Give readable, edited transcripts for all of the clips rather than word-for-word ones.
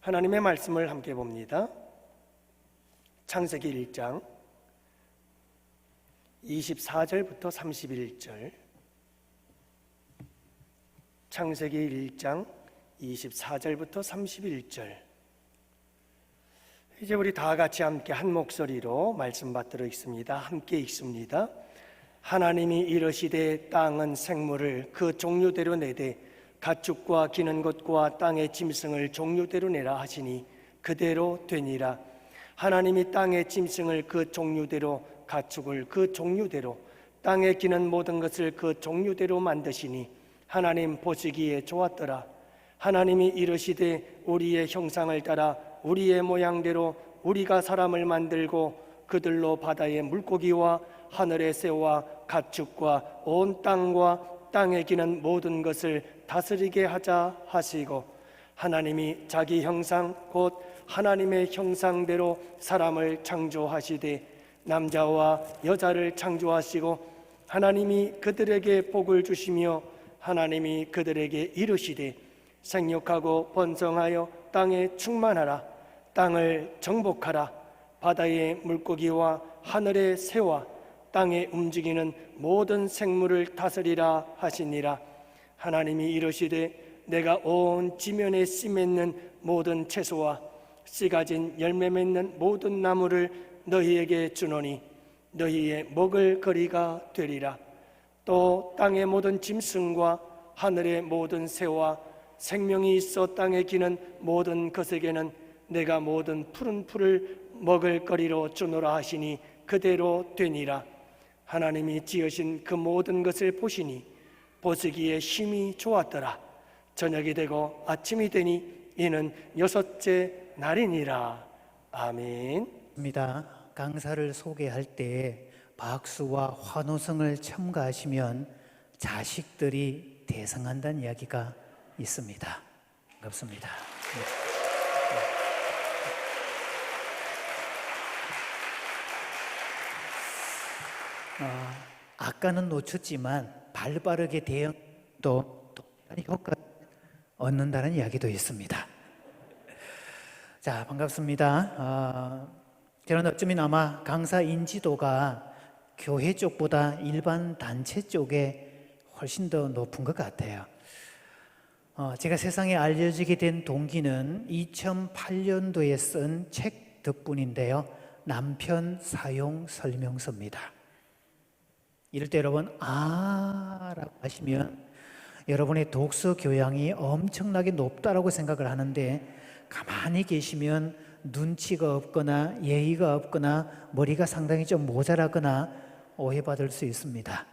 하나님의 말씀을 함께 봅니다. 창세기 1장 24절부터 31절. 창세기 1장 24절부터 31절. 이제 우리 다 같이 함께 한 목소리로 말씀 받들어 읽습니다. 함께 읽습니다. 하나님이 이르시되 땅은 생물을 그 종류대로 내되 가축과 기는 것과 땅의 짐승을 종류대로 내라 하시니 그대로 되니라. 하나님이 땅의 짐승을 그 종류대로 가축을 그 종류대로 땅에 기는 모든 것을 그 종류대로 만드시니 하나님 보시기에 좋았더라. 하나님이 이르시되 우리의 형상을 따라 우리의 모양대로 우리가 사람을 만들고 그들로 바다의 물고기와 하늘의 새와 가축과 온 땅과 땅에 기는 모든 것을 다스리게 하자 하시고 하나님이 자기 형상 곧 하나님의 형상대로 사람을 창조하시되 남자와 여자를 창조하시고 하나님이 그들에게 복을 주시며 하나님이 그들에게 이르시되 생육하고 번성하여 땅에 충만하라. 땅을 정복하라. 바다의 물고기와 하늘의 새와 땅에 움직이는 모든 생물을 다스리라 하시니라. 하나님이 이르시되 내가 온 지면에 씨 맺는 모든 채소와 씨 가진 열매 맺는 모든 나무를 너희에게 주노니 너희의 먹을 거리가 되리라. 또 땅의 모든 짐승과 하늘의 모든 새와 생명이 있어 땅에 기는 모든 것에게는 내가 모든 푸른 풀을 먹을 거리로 주노라 하시니 그대로 되니라. 하나님이 지으신 그 모든 것을 보시니 보시기에 심히 좋았더라. 저녁이 되고 아침이 되니 이는 여섯째 날이니라. 아멘. 강사를 소개할 때 박수와 환호성을 첨가하시면 자식들이 대성한다는 이야기가 있습니다. 반갑습니다. 아까는 놓쳤지만 발빠르게 대응도 효과를 얻는다는 이야기도 있습니다. 자, 반갑습니다. 저는 어쩌면 아마 강사 인지도가 교회 쪽보다 일반 단체 쪽에 훨씬 더 높은 것 같아요. 제가 세상에 알려지게 된 동기는 2008년도에 쓴 책 덕분인데요. 남편 사용 설명서입니다. 이럴 때 여러분 라고 하시면 여러분의 독서 교양이 엄청나게 높다라고 생각을 하는데 가만히 계시면 눈치가 없거나 예의가 없거나 머리가 상당히 좀 모자라거나 오해받을 수 있습니다.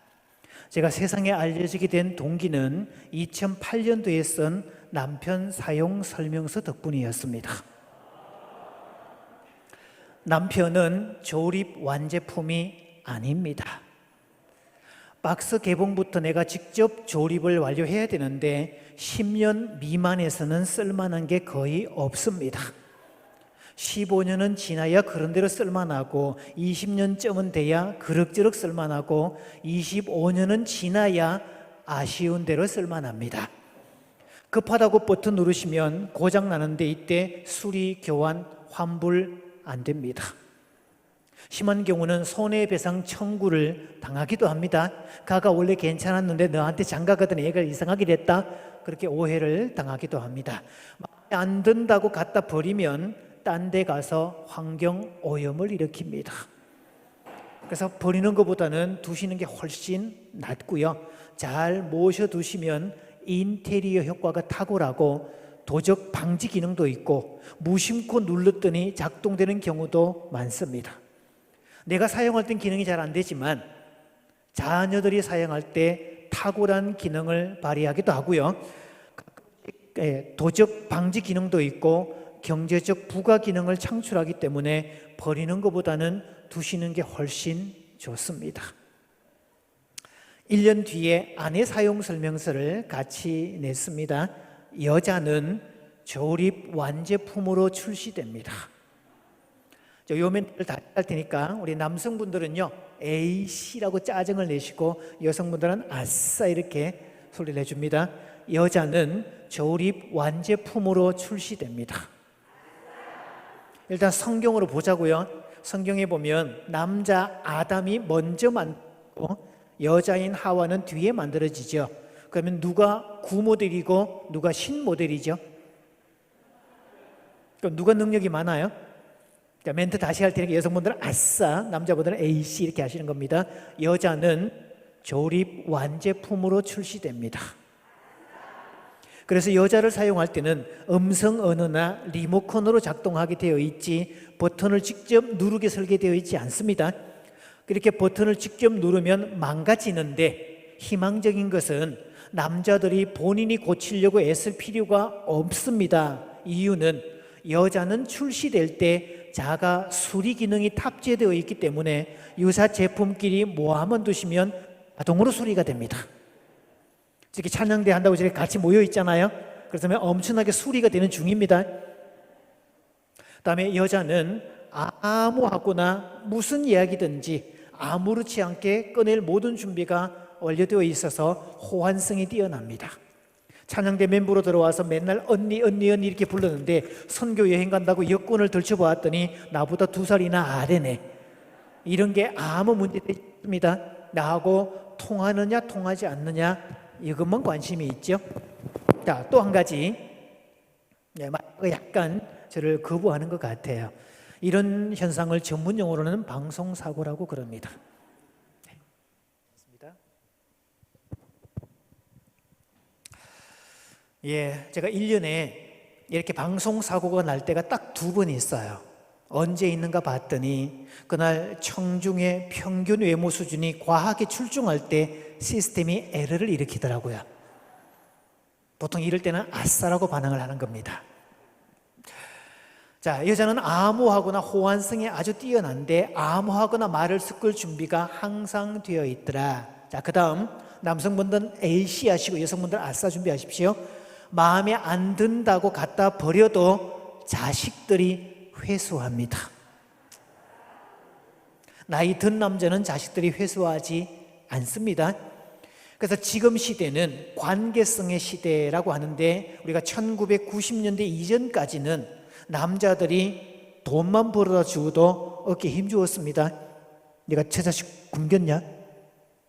제가 세상에 알려지게 된 동기는 2008년도에 쓴 남편 사용 설명서 덕분이었습니다. 남편은 조립 완제품이 아닙니다. 박스 개봉부터 내가 직접 조립을 완료해야 되는데 10년 미만에서는 쓸만한 게 거의 없습니다. 15년은 지나야 그런대로 쓸만하고 20년쯤은 돼야 그럭저럭 쓸만하고 25년은 지나야 아쉬운 대로 쓸만합니다. 급하다고 버튼 누르시면 고장 나는데 이때 수리, 교환, 환불 안 됩니다. 심한 경우는 손해배상 청구를 당하기도 합니다. 가가 원래 괜찮았는데 너한테 장가가더니 얘가 이상하게 됐다. 그렇게 오해를 당하기도 합니다. 안 된다고 갖다 버리면 딴 데 가서 환경 오염을 일으킵니다. 그래서 버리는 것보다는 두시는 게 훨씬 낫고요. 잘 모셔두시면 인테리어 효과가 탁월하고 도적 방지 기능도 있고 무심코 눌렀더니 작동되는 경우도 많습니다. 내가 사용할 땐 기능이 잘 안 되지만 자녀들이 사용할 때 탁월한 기능을 발휘하기도 하고요. 도적 방지 기능도 있고 경제적 부가 기능을 창출하기 때문에 버리는 것보다는 두시는 게 훨씬 좋습니다. 1년 뒤에 아내 사용 설명서를 같이 냈습니다. 여자는 조립 완제품으로 출시됩니다. 요 멘트를 다 할 테니까 우리 남성분들은요 에이씨라고 짜증을 내시고 여성분들은 아싸 이렇게 소리를 내줍니다. 여자는 조립 완제품으로 출시됩니다. 일단 성경으로 보자고요. 성경에 보면 남자 아담이 먼저 만들고 여자인 하와는 뒤에 만들어지죠. 그러면 누가 구모델이고 누가 신모델이죠? 그럼 누가 능력이 많아요? 자, 멘트 다시 할 테니까 여성분들은 아싸, 남자분들은 에이씨 이렇게 하시는 겁니다. 여자는 조립 완제품으로 출시됩니다. 그래서 여자를 사용할 때는 음성 언어나 리모컨으로 작동하게 되어 있지 버튼을 직접 누르게 설계되어 있지 않습니다. 그렇게 버튼을 직접 누르면 망가지는데 희망적인 것은 남자들이 본인이 고치려고 애쓸 필요가 없습니다. 이유는 여자는 출시될 때 자가 수리 기능이 탑재되어 있기 때문에 유사 제품끼리 모아만 두시면 자동으로 수리가 됩니다. 이렇게 찬양대 한다고 저렇게 같이 모여 있잖아요. 그래서 엄청나게 수리가 되는 중입니다. 다음에 여자는 아무하거나 무슨 이야기든지 아무렇지 않게 꺼낼 모든 준비가 완료되어 있어서 호환성이 뛰어납니다. 찬양대 멤버로 들어와서 맨날 언니 이렇게 부르는데 선교 여행 간다고 여권을 들춰보았더니 나보다 2살이나 아래네. 이런 게 아무 문제 없습니다. 나하고 통하느냐 통하지 않느냐 이것만 관심이 있죠. 자, 또 한 가지, 약간 저를 거부하는 것 같아요. 이런 현상을 전문 용어로는 방송사고라고 그럽니다. 제가 1년에 이렇게 방송사고가 날 때가 딱 2번 있어요. 언제 있는가 봤더니 그날 청중의 평균 외모 수준이 과하게 출중할 때 시스템이 에러를 일으키더라고요. 보통 이럴 때는 아싸라고 반응을 하는 겁니다. 자, 여자는 암호하거나 호환성이 아주 뛰어난데 암호하거나 말을 섞을 준비가 항상 되어 있더라. 자, 그 다음 남성분들은 AC 하시고 여성분들은 아싸 준비하십시오. 마음에 안 든다고 갖다 버려도 자식들이 회수합니다. 나이 든 남자는 자식들이 회수하지 않습니다. 그래서 지금 시대는 관계성의 시대라고 하는데 우리가 1990년대 이전까지는 남자들이 돈만 벌어다 주어도 어깨에 힘주었습니다. 네가 저 자식 굶겼냐?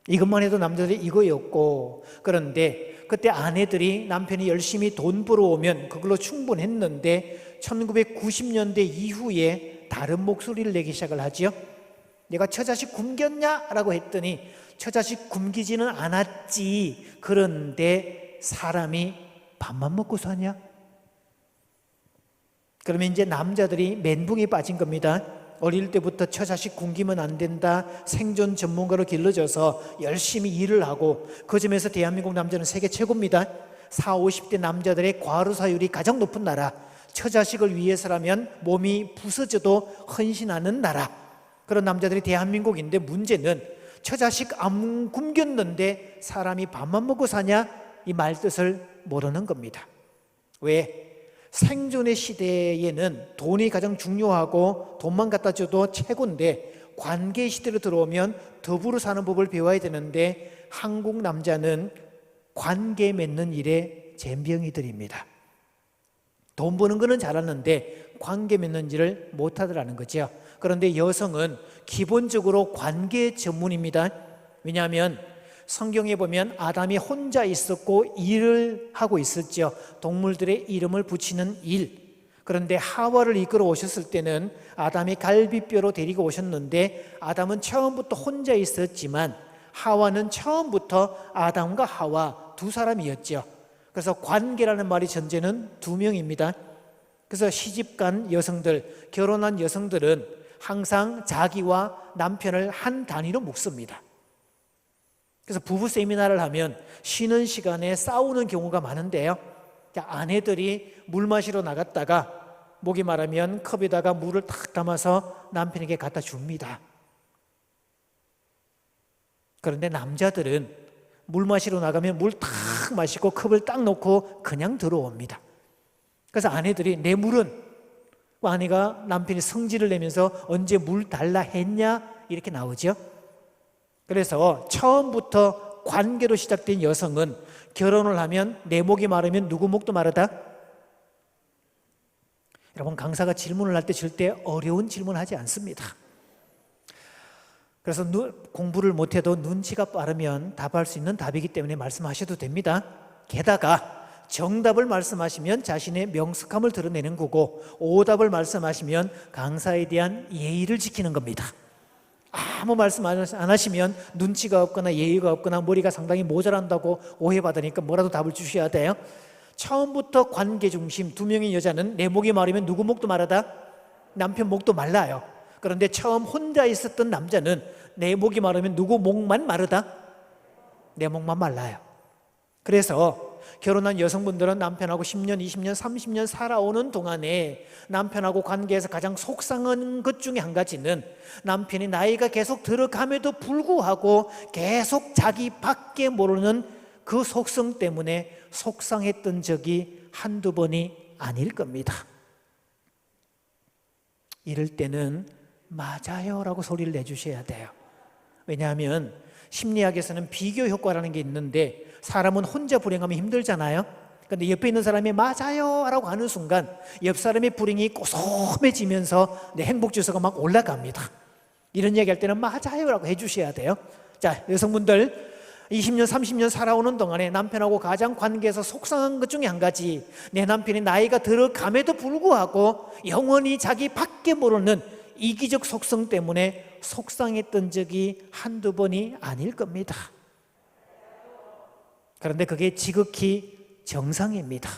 이것만 해도 남자들이 이거였고, 그런데 그때 아내들이 남편이 열심히 돈 벌어오면 그걸로 충분했는데 1990년대 이후에 다른 목소리를 내기 시작을 하죠. 내가 저 자식 굶겼냐? 라고 했더니 저 자식 굶기지는 않았지. 그런데 사람이 밥만 먹고 사냐? 그러면 이제 남자들이 멘붕에 빠진 겁니다. 어릴 때부터 저 자식 굶기면 안 된다, 생존 전문가로 길러져서 열심히 일을 하고, 그 점에서 대한민국 남자는 세계 최고입니다. 40, 50대 남자들의 과로사율이 가장 높은 나라, 처 자식을 위해서라면 몸이 부서져도 헌신하는 나라, 그런 남자들이 대한민국인데 문제는 처 자식 안 굶겼는데 사람이 밥만 먹고 사냐? 이 말뜻을 모르는 겁니다. 왜? 생존의 시대에는 돈이 가장 중요하고 돈만 갖다 줘도 최고인데 관계 시대로 들어오면 더불어 사는 법을 배워야 되는데 한국 남자는 관계 맺는 일에 젬병이들입니다. 돈 버는 거는 잘하는데 관계 맺는 일을 못하더라는 거죠. 그런데 여성은 기본적으로 관계 전문입니다. 왜냐하면 성경에 보면 아담이 혼자 있었고 일을 하고 있었죠. 동물들의 이름을 붙이는 일. 그런데 하와를 이끌어 오셨을 때는 아담이 갈비뼈로 데리고 오셨는데 아담은 처음부터 혼자 있었지만 하와는 처음부터 아담과 하와 2사람이었죠. 그래서 관계라는 말이 전제는 2명입니다. 그래서 시집간 여성들, 결혼한 여성들은 항상 자기와 남편을 한 단위로 묶습니다. 그래서 부부 세미나를 하면 쉬는 시간에 싸우는 경우가 많은데요. 아내들이 물 마시러 나갔다가 목이 마르면 컵에다가 물을 탁 담아서 남편에게 갖다 줍니다. 그런데 남자들은 물 마시러 나가면 물 탁 마시고 컵을 딱 놓고 그냥 들어옵니다. 그래서 아내들이 내 물은, 아내가 남편이 성질을 내면서 언제 물 달라 했냐 이렇게 나오죠. 그래서 처음부터 관계로 시작된 여성은 결혼을 하면 내 목이 마르면 누구 목도 마르다? 여러분, 강사가 질문을 할 때 절대 어려운 질문을 하지 않습니다. 그래서 공부를 못해도 눈치가 빠르면 답할 수 있는 답이기 때문에 말씀하셔도 됩니다. 게다가 정답을 말씀하시면 자신의 명석함을 드러내는 거고, 오답을 말씀하시면 강사에 대한 예의를 지키는 겁니다. 아무 말씀 안 하시면 눈치가 없거나 예의가 없거나 머리가 상당히 모자란다고 오해받으니까 뭐라도 답을 주셔야 돼요. 처음부터 관계 중심, 두 명의 여자는 내 목이 마르면 누구 목도 마르다? 남편 목도 말라요. 그런데 처음 혼자 있었던 남자는 내 목이 마르면 누구 목만 마르다? 내 목만 말라요. 그래서 결혼한 여성분들은 남편하고 10년, 20년, 30년 살아오는 동안에 남편하고 관계에서 가장 속상한 것 중에 한 가지는 남편이 나이가 계속 들어감에도 불구하고 계속 자기밖에 모르는 그 속성 때문에 속상했던 적이 한두 번이 아닐 겁니다. 이럴 때는 맞아요 라고 소리를 내주셔야 돼요. 왜냐하면 심리학에서는 비교 효과라는 게 있는데, 사람은 혼자 불행하면 힘들잖아요. 그런데 옆에 있는 사람이 맞아요 라고 하는 순간 옆 사람의 불행이 꼬소매지면서 내 행복지수가 막 올라갑니다. 이런 얘기할 때는 맞아요 라고 해주셔야 돼요. 자, 여성분들 20년, 30년 살아오는 동안에 남편하고 가장 관계에서 속상한 것 중에 한 가지, 내 남편이 나이가 들어감에도 불구하고 영원히 자기 밖에 모르는 이기적 속성 때문에 속상했던 적이 한두 번이 아닐 겁니다. 그런데 그게 지극히 정상입니다.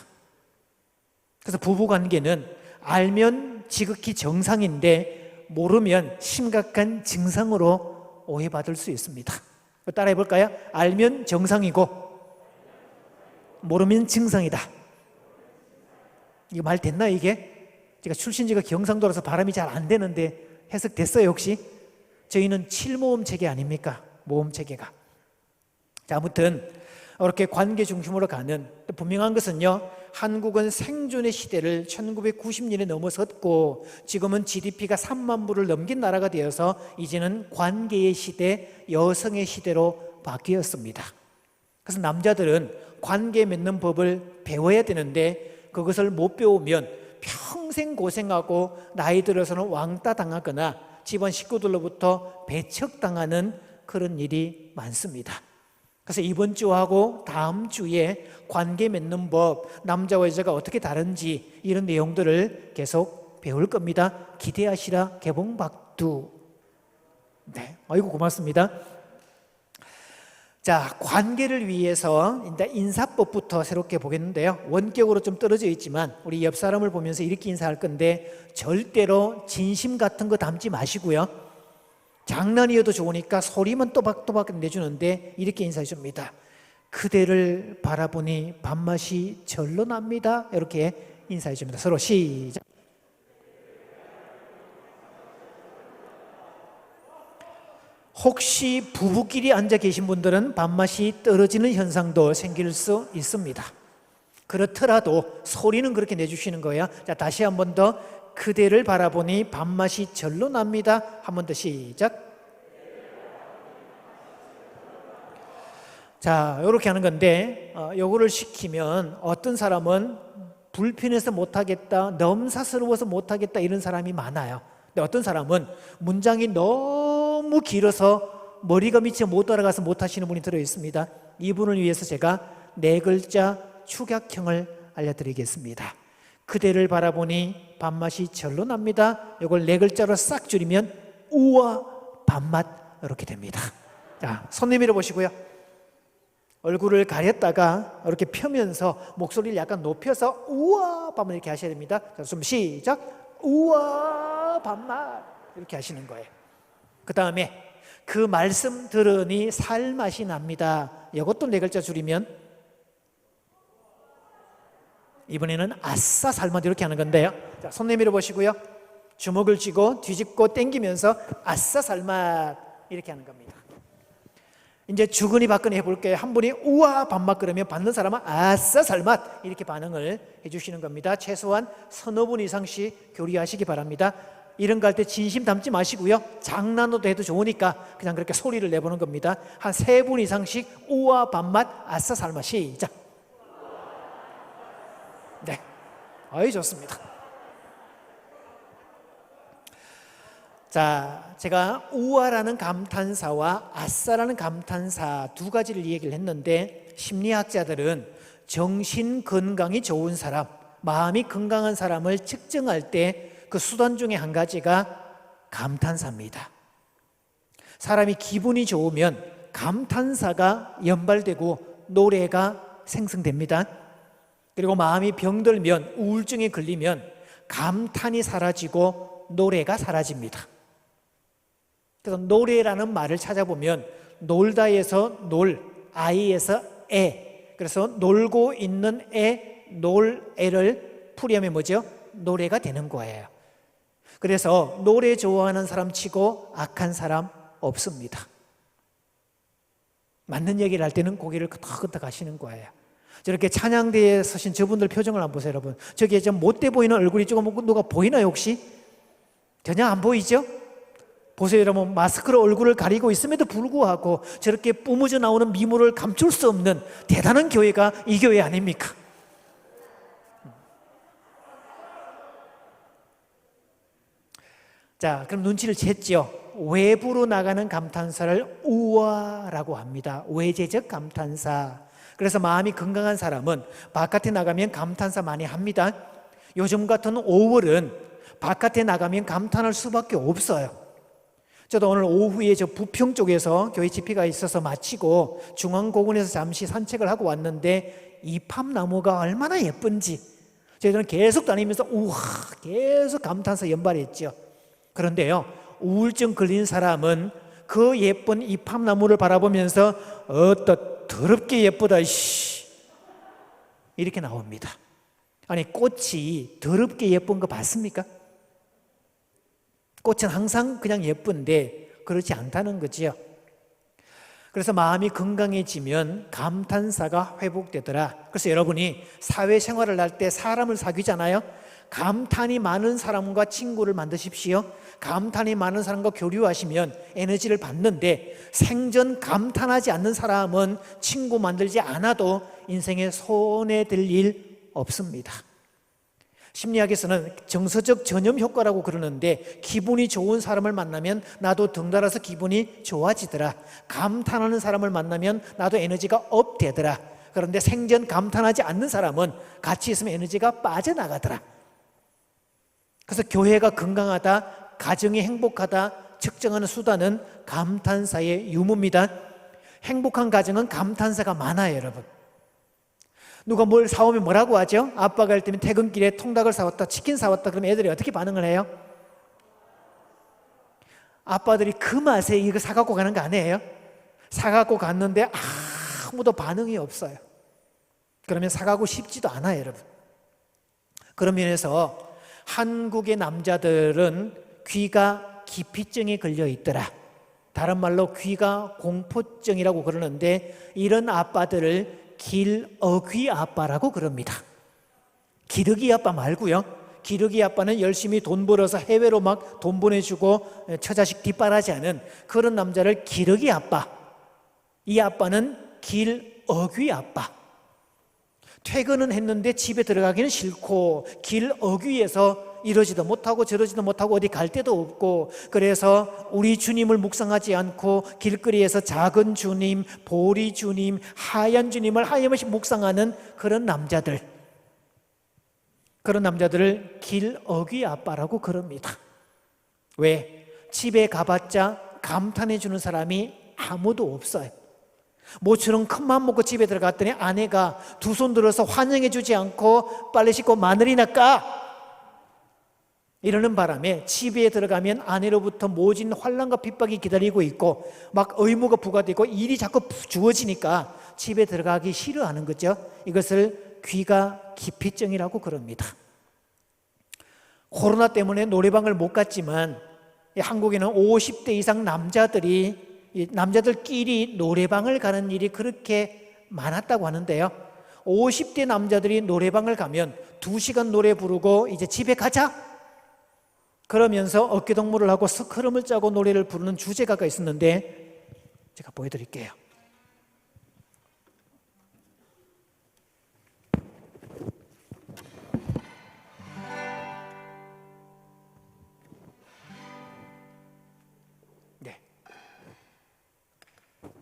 그래서 부부관계는 알면 지극히 정상인데 모르면 심각한 증상으로 오해받을 수 있습니다. 따라해 볼까요? 알면 정상이고 모르면 증상이다. 이거 말 됐나 이게? 제가 출신지가 경상도라서 발음이 잘 안 되는데 해석됐어요 혹시? 저희는 7모음 체계 아닙니까? 모음 체계가. 자, 아무튼 이렇게 관계 중심으로 가는, 분명한 것은요, 한국은 생존의 시대를 1990년에 넘어섰고 지금은 GDP가 3만 불을 넘긴 나라가 되어서 이제는 관계의 시대, 여성의 시대로 바뀌었습니다. 그래서 남자들은 관계 맺는 법을 배워야 되는데 그것을 못 배우면 평생 고생하고 나이 들어서는 왕따 당하거나 집안 식구들로부터 배척당하는 그런 일이 많습니다. 그래서 이번 주하고 다음 주에 관계 맺는 법, 남자와 여자가 어떻게 다른지 이런 내용들을 계속 배울 겁니다. 기대하시라 개봉박두. 네, 아이고 고맙습니다. 자, 관계를 위해서 일단 인사법부터 새롭게 보겠는데요. 원격으로 좀 떨어져 있지만 우리 옆 사람을 보면서 이렇게 인사할 건데 절대로 진심 같은 거 담지 마시고요. 장난이어도 좋으니까 소리만 또박또박 내주는데 이렇게 인사해 줍니다. 그대를 바라보니 밥맛이 절로 납니다. 이렇게 인사해 줍니다. 서로 시작. 혹시 부부끼리 앉아 계신 분들은 밥맛이 떨어지는 현상도 생길 수 있습니다. 그렇더라도 소리는 그렇게 내주시는 거예요. 자, 다시 한 번 더. 그대를 바라보니 밥맛이 절로 납니다. 한 번 더 시작. 자, 이렇게 하는 건데 요거를 시키면 어떤 사람은 불편해서 못하겠다, 넘사스러워서 못하겠다 이런 사람이 많아요. 근데 어떤 사람은 문장이 너무 길어서 머리가 미쳐 못 따라가서 못하시는 분이 들어있습니다. 이분을 위해서 제가 4글자 축약형을 알려드리겠습니다. 그대를 바라보니 밥맛이 절로 납니다. 이걸 4글자로 싹 줄이면 우와 밥맛 이렇게 됩니다. 자, 손 내밀어 보시고요. 얼굴을 가렸다가 이렇게 펴면서 목소리를 약간 높여서 우와 밥맛 이렇게 하셔야 됩니다. 자, 좀 시작. 우와 밥맛 이렇게 하시는 거예요. 그 다음에 그 말씀 들으니 살맛이 납니다. 이것도 4글자 줄이면 이번에는 아싸 살맛 이렇게 하는 건데요. 자, 손 내밀어 보시고요. 주먹을 쥐고 뒤집고 당기면서 아싸 살맛 이렇게 하는 겁니다. 이제 주거니 받거니 해볼게요. 한 분이 우와 밥맛 그러면 받는 사람은 아싸 살맛 이렇게 반응을 해주시는 겁니다. 최소한 3-4분 이상씩 교리하시기 바랍니다. 이런 거 할 때 진심 담지 마시고요. 장난으로 해도 좋으니까 그냥 그렇게 소리를 내보는 겁니다. 한 3분 이상씩 우와 밥맛 아싸 살맛 시작. 네, 아이 좋습니다. 자, 제가 우아라는 감탄사와 아싸라는 감탄사 두 가지를 얘기를 했는데, 심리학자들은 정신 건강이 좋은 사람, 마음이 건강한 사람을 측정할 때 그 수단 중에 한 가지가 감탄사입니다. 사람이 기분이 좋으면 감탄사가 연발되고 노래가 생성됩니다. 그리고 마음이 병들면, 우울증에 걸리면 감탄이 사라지고 노래가 사라집니다. 그래서 노래라는 말을 찾아보면 놀다에서 놀, 아이에서 애, 그래서 놀고 있는 애, 놀, 애를 풀이하면 뭐죠? 노래가 되는 거예요. 그래서 노래 좋아하는 사람 치고 악한 사람 없습니다. 맞는 얘기를 할 때는 고개를 끄덕끄덕 하시는 거예요. 저렇게 찬양대에 서신 저분들 표정을 한번 보세요, 여러분. 저기에 좀 못돼 보이는 얼굴이 조금 누가 보이나요, 혹시? 전혀 안 보이죠? 보세요, 여러분. 마스크로 얼굴을 가리고 있음에도 불구하고 저렇게 뿜어져 나오는 미모를 감출 수 없는 대단한 교회가 이 교회 아닙니까? 자, 그럼 눈치를 챘죠. 외부로 나가는 감탄사를 우아라고 합니다. 외재적 감탄사. 그래서 마음이 건강한 사람은 바깥에 나가면 감탄사 많이 합니다. 요즘 같은 5월은 바깥에 나가면 감탄할 수밖에 없어요. 저도 오늘 오후에 저 부평 쪽에서 교회 집회가 있어서 마치고 중앙공원에서 잠시 산책을 하고 왔는데 이팝나무가 얼마나 예쁜지 저희들은 계속 다니면서 우와 계속 감탄사 연발했죠. 그런데요, 우울증 걸린 사람은 그 예쁜 이팝나무를 바라보면서 어떠 더럽게 예쁘다 이렇게 나옵니다. 아니, 꽃이 더럽게 예쁜 거 봤습니까? 꽃은 항상 그냥 예쁜데 그렇지 않다는 거지요. 그래서 마음이 건강해지면 감탄사가 회복되더라. 그래서 여러분이 사회생활을 할 때 사람을 사귀잖아요. 감탄이 많은 사람과 친구를 만드십시오. 감탄이 많은 사람과 교류하시면 에너지를 받는데, 생전 감탄하지 않는 사람은 친구 만들지 않아도 인생에 손해될 일 없습니다. 심리학에서는 정서적 전염 효과라고 그러는데, 기분이 좋은 사람을 만나면 나도 덩달아서 기분이 좋아지더라. 감탄하는 사람을 만나면 나도 에너지가 업되더라. 그런데 생전 감탄하지 않는 사람은 같이 있으면 에너지가 빠져나가더라. 그래서 교회가 건강하다, 가정이 행복하다 측정하는 수단은 감탄사의 유무입니다. 행복한 가정은 감탄사가 많아요, 여러분. 누가 뭘 사오면 뭐라고 하죠? 아빠가 할 때면 퇴근길에 통닭을 사왔다, 치킨 사왔다 그러면 애들이 어떻게 반응을 해요? 아빠들이 그 맛에 이거 사갖고 가는 거 아니에요? 사갖고 갔는데 아무도 반응이 없어요. 그러면 사가고 싶지도 않아요, 여러분. 그런 면에서 한국의 남자들은 귀가 기피증에 걸려 있더라. 다른 말로 귀가 공포증이라고 그러는데, 이런 아빠들을 길어귀 아빠라고 그럽니다. 기러기 아빠 말고요. 기러기 아빠는 열심히 돈 벌어서 해외로 막 돈 보내주고 처자식 뒷바라지하는 그런 남자를 기러기 아빠. 이 아빠는 길어귀 아빠. 퇴근은 했는데 집에 들어가기는 싫고 길어귀에서 이러지도 못하고 저러지도 못하고 어디 갈 데도 없고, 그래서 우리 주님을 묵상하지 않고 길거리에서 작은 주님, 보리 주님, 하얀 주님을 하염없이 묵상하는 그런 남자들, 그런 남자들을 길어귀 아빠라고 그럽니다. 왜? 집에 가봤자 감탄해 주는 사람이 아무도 없어요. 모처럼 큰맘 먹고 집에 들어갔더니 아내가 두 손 들어서 환영해 주지 않고 빨래 씻고 마늘이나 까 이러는 바람에 집에 들어가면 아내로부터 모진 환난과 핍박이 기다리고 있고 막 의무가 부과되고 일이 자꾸 주어지니까 집에 들어가기 싫어하는 거죠. 이것을 귀가 기피증이라고 그럽니다. 코로나 때문에 노래방을 못 갔지만 한국에는 50대 이상 남자들끼리 노래방을 가는 일이 그렇게 많았다고 하는데요. 50대 남자들이 노래방을 가면 2시간 노래 부르고 이제 집에 가자 그러면서 어깨동무를 하고 스크럼을 짜고 노래를 부르는 주제가가 있었는데 제가 보여드릴게요.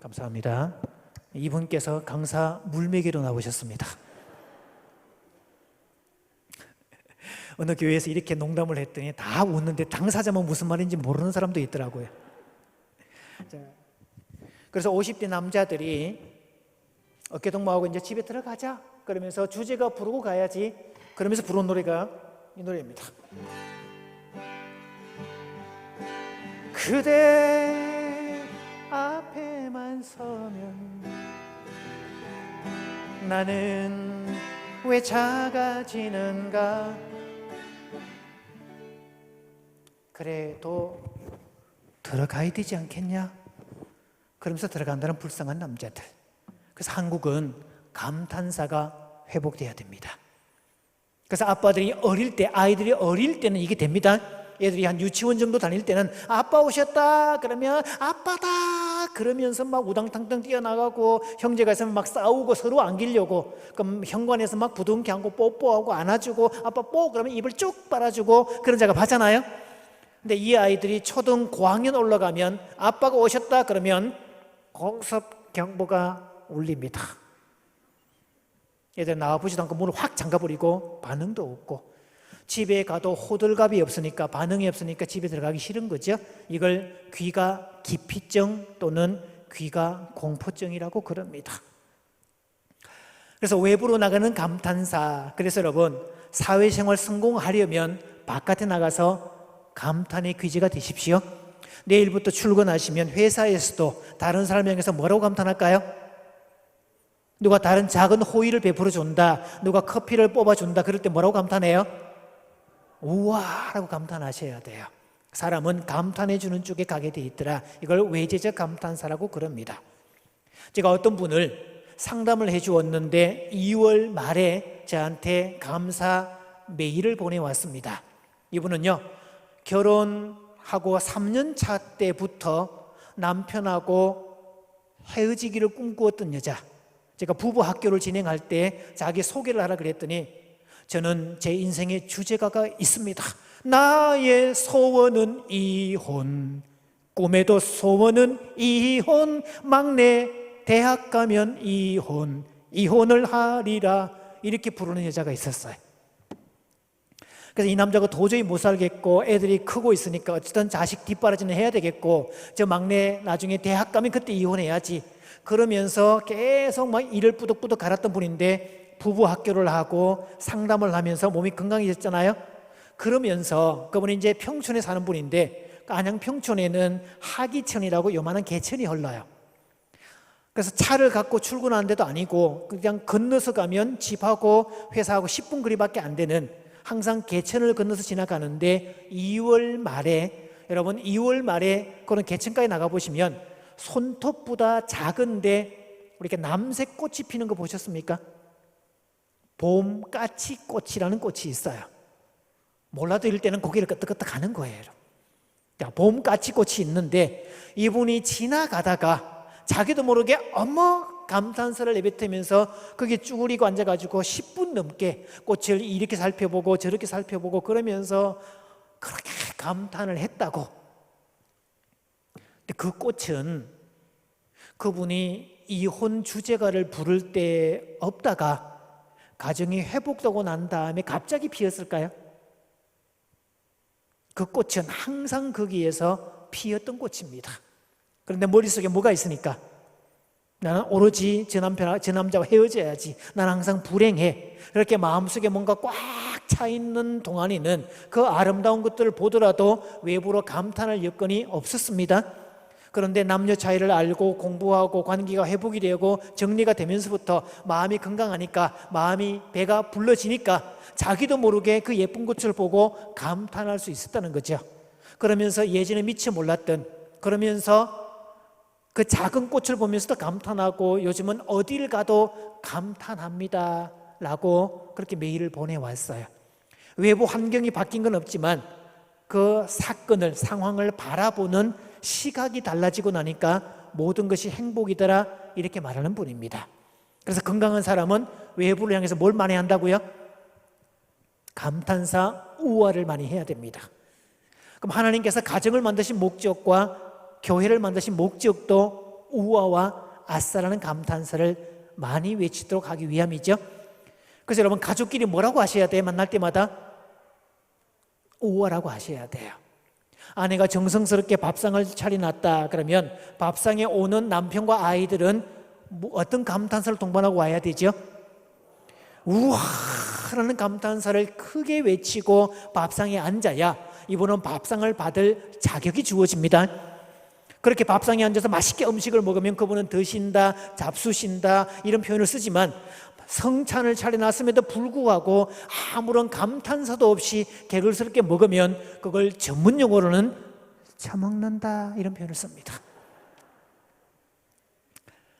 감사합니다. 이분께서 강사 물매기로 나오셨습니다. 어느 교회에서 이렇게 농담을 했더니 다 웃는데 당사자만 무슨 말인지 모르는 사람도 있더라고요. 그래서 50대 남자들이 어깨동무하고 이제 집에 들어가자 그러면서 주제가 부르고 가야지 그러면서 부른 노래가 이 노래입니다. 그대 앞에만 서면 나는 왜 작아지는가. 그래도 들어가야 되지 않겠냐? 그러면서 들어간다는 불쌍한 남자들. 그래서 한국은 감탄사가 회복돼야 됩니다. 그래서 아빠들이 어릴 때, 아이들이 어릴 때는 이게 됩니다. 애들이 한 유치원 정도 다닐 때는 아빠 오셨다 그러면 아빠다 그러면서 막 우당탕탕 뛰어나가고 형제가 있으면 막 싸우고 서로 안기려고, 그럼 현관에서 막 부둥켜 안고 뽀뽀하고 안아주고 아빠 뽀 그러면 입을 쭉 빨아주고 그런 작업 하잖아요. 근데 이 아이들이 초등 고학년 올라가면 아빠가 오셨다 그러면 공섭 경보가 울립니다. 애들 나와보지도 않고 문을 확 잠가버리고 반응도 없고, 집에 가도 호들갑이 없으니까 반응이 없으니까 집에 들어가기 싫은 거죠. 이걸 귀가 기피증 또는 귀가 공포증이라고 그럽니다. 그래서 외부로 나가는 감탄사, 그래서 여러분 사회생활 성공하려면 바깥에 나가서 감탄의 귀재가 되십시오. 내일부터 출근하시면 회사에서도 다른 사람 향해서 뭐라고 감탄할까요? 누가 다른 작은 호의를 베풀어 준다, 누가 커피를 뽑아준다, 그럴 때 뭐라고 감탄해요? 우와 라고 감탄하셔야 돼요. 사람은 감탄해 주는 쪽에 가게 돼 있더라. 이걸 외제적 감탄사라고 그럽니다. 제가 어떤 분을 상담을 해 주었는데 2월 말에 저한테 감사 메일을 보내왔습니다. 이분은요, 결혼하고 3년 차 때부터 남편하고 헤어지기를 꿈꾸었던 여자. 제가 부부 학교를 진행할 때 자기 소개를 하라 그랬더니 저는 제 인생의 주제가가 있습니다. 나의 소원은 이혼, 꿈에도 소원은 이혼, 막내 대학 가면 이혼, 이혼을 하리라, 이렇게 부르는 여자가 있었어요. 그래서 이 남자가 도저히 못 살겠고 애들이 크고 있으니까 어쨌든 자식 뒷바라지는 해야 되겠고 저 막내 나중에 대학 가면 그때 이혼해야지 그러면서 계속 막 이를 뿌덕뿌덕 갈았던 분인데 부부 학교를 하고 상담을 하면서 몸이 건강해졌잖아요. 그러면서 그분이 이제 평촌에 사는 분인데 안양 평촌에는 하기천이라고 요만한 개천이 흘러요. 그래서 차를 갖고 출근하는 데도 아니고 그냥 건너서 가면 집하고 회사하고 10분 거리밖에 안 되는, 항상 개천을 건너서 지나가는데 2월 말에, 여러분 2월 말에 그런 개천가에 나가보시면 손톱보다 작은데 이렇게 남색 꽃이 피는 거 보셨습니까? 봄까치꽃이라는 꽃이 있어요. 몰라도 이럴 때는 고개를 끄덕끄덕 하는 거예요. 봄까치꽃이 있는데 이분이 지나가다가 자기도 모르게 어머 감탄사를 내뱉으면서 거기에 쭈그리고 앉아가지고 10분 넘게 꽃을 이렇게 살펴보고 저렇게 살펴보고 그러면서 그렇게 감탄을 했다고. 근데 그 꽃은 그분이 이혼 주제가를 부를 때 없다가 가정이 회복되고 난 다음에 갑자기 피었을까요? 그 꽃은 항상 거기에서 피었던 꽃입니다. 그런데 머릿속에 뭐가 있으니까 나는 오로지 저 남자와 헤어져야지, 나는 항상 불행해, 그렇게 마음속에 뭔가 꽉 차 있는 동안에는 그 아름다운 것들을 보더라도 외부로 감탄할 여건이 없었습니다. 그런데 남녀 차이를 알고 공부하고 관계가 회복이 되고 정리가 되면서부터 마음이 건강하니까, 마음이 배가 불러지니까 자기도 모르게 그 예쁜 꽃을 보고 감탄할 수 있었다는 거죠. 그러면서 예전에 미처 몰랐던, 그러면서 그 작은 꽃을 보면서도 감탄하고 요즘은 어딜 가도 감탄합니다 라고 그렇게 메일을 보내왔어요. 외부 환경이 바뀐 건 없지만 그 사건을, 상황을 바라보는 시각이 달라지고 나니까 모든 것이 행복이더라, 이렇게 말하는 분입니다. 그래서 건강한 사람은 외부를 향해서 뭘 많이 한다고요? 감탄사, 우화를 많이 해야 됩니다. 그럼 하나님께서 가정을 만드신 목적과 교회를 만드신 목적도 우와와 아싸라는 감탄사를 많이 외치도록 하기 위함이죠. 그래서 여러분 가족끼리 뭐라고 하셔야 돼요? 만날 때마다 우와라고 하셔야 돼요. 아내가 정성스럽게 밥상을 차려놨다 그러면 밥상에 오는 남편과 아이들은 어떤 감탄사를 동반하고 와야 되죠? 우와라는 감탄사를 크게 외치고 밥상에 앉아야 이분은 밥상을 받을 자격이 주어집니다. 그렇게 밥상에 앉아서 맛있게 음식을 먹으면 그분은 드신다, 잡수신다 이런 표현을 쓰지만 성찬을 차려놨음에도 불구하고 아무런 감탄사도 없이 개걸스럽게 먹으면 그걸 전문 용어로는 처먹는다 이런 표현을 씁니다.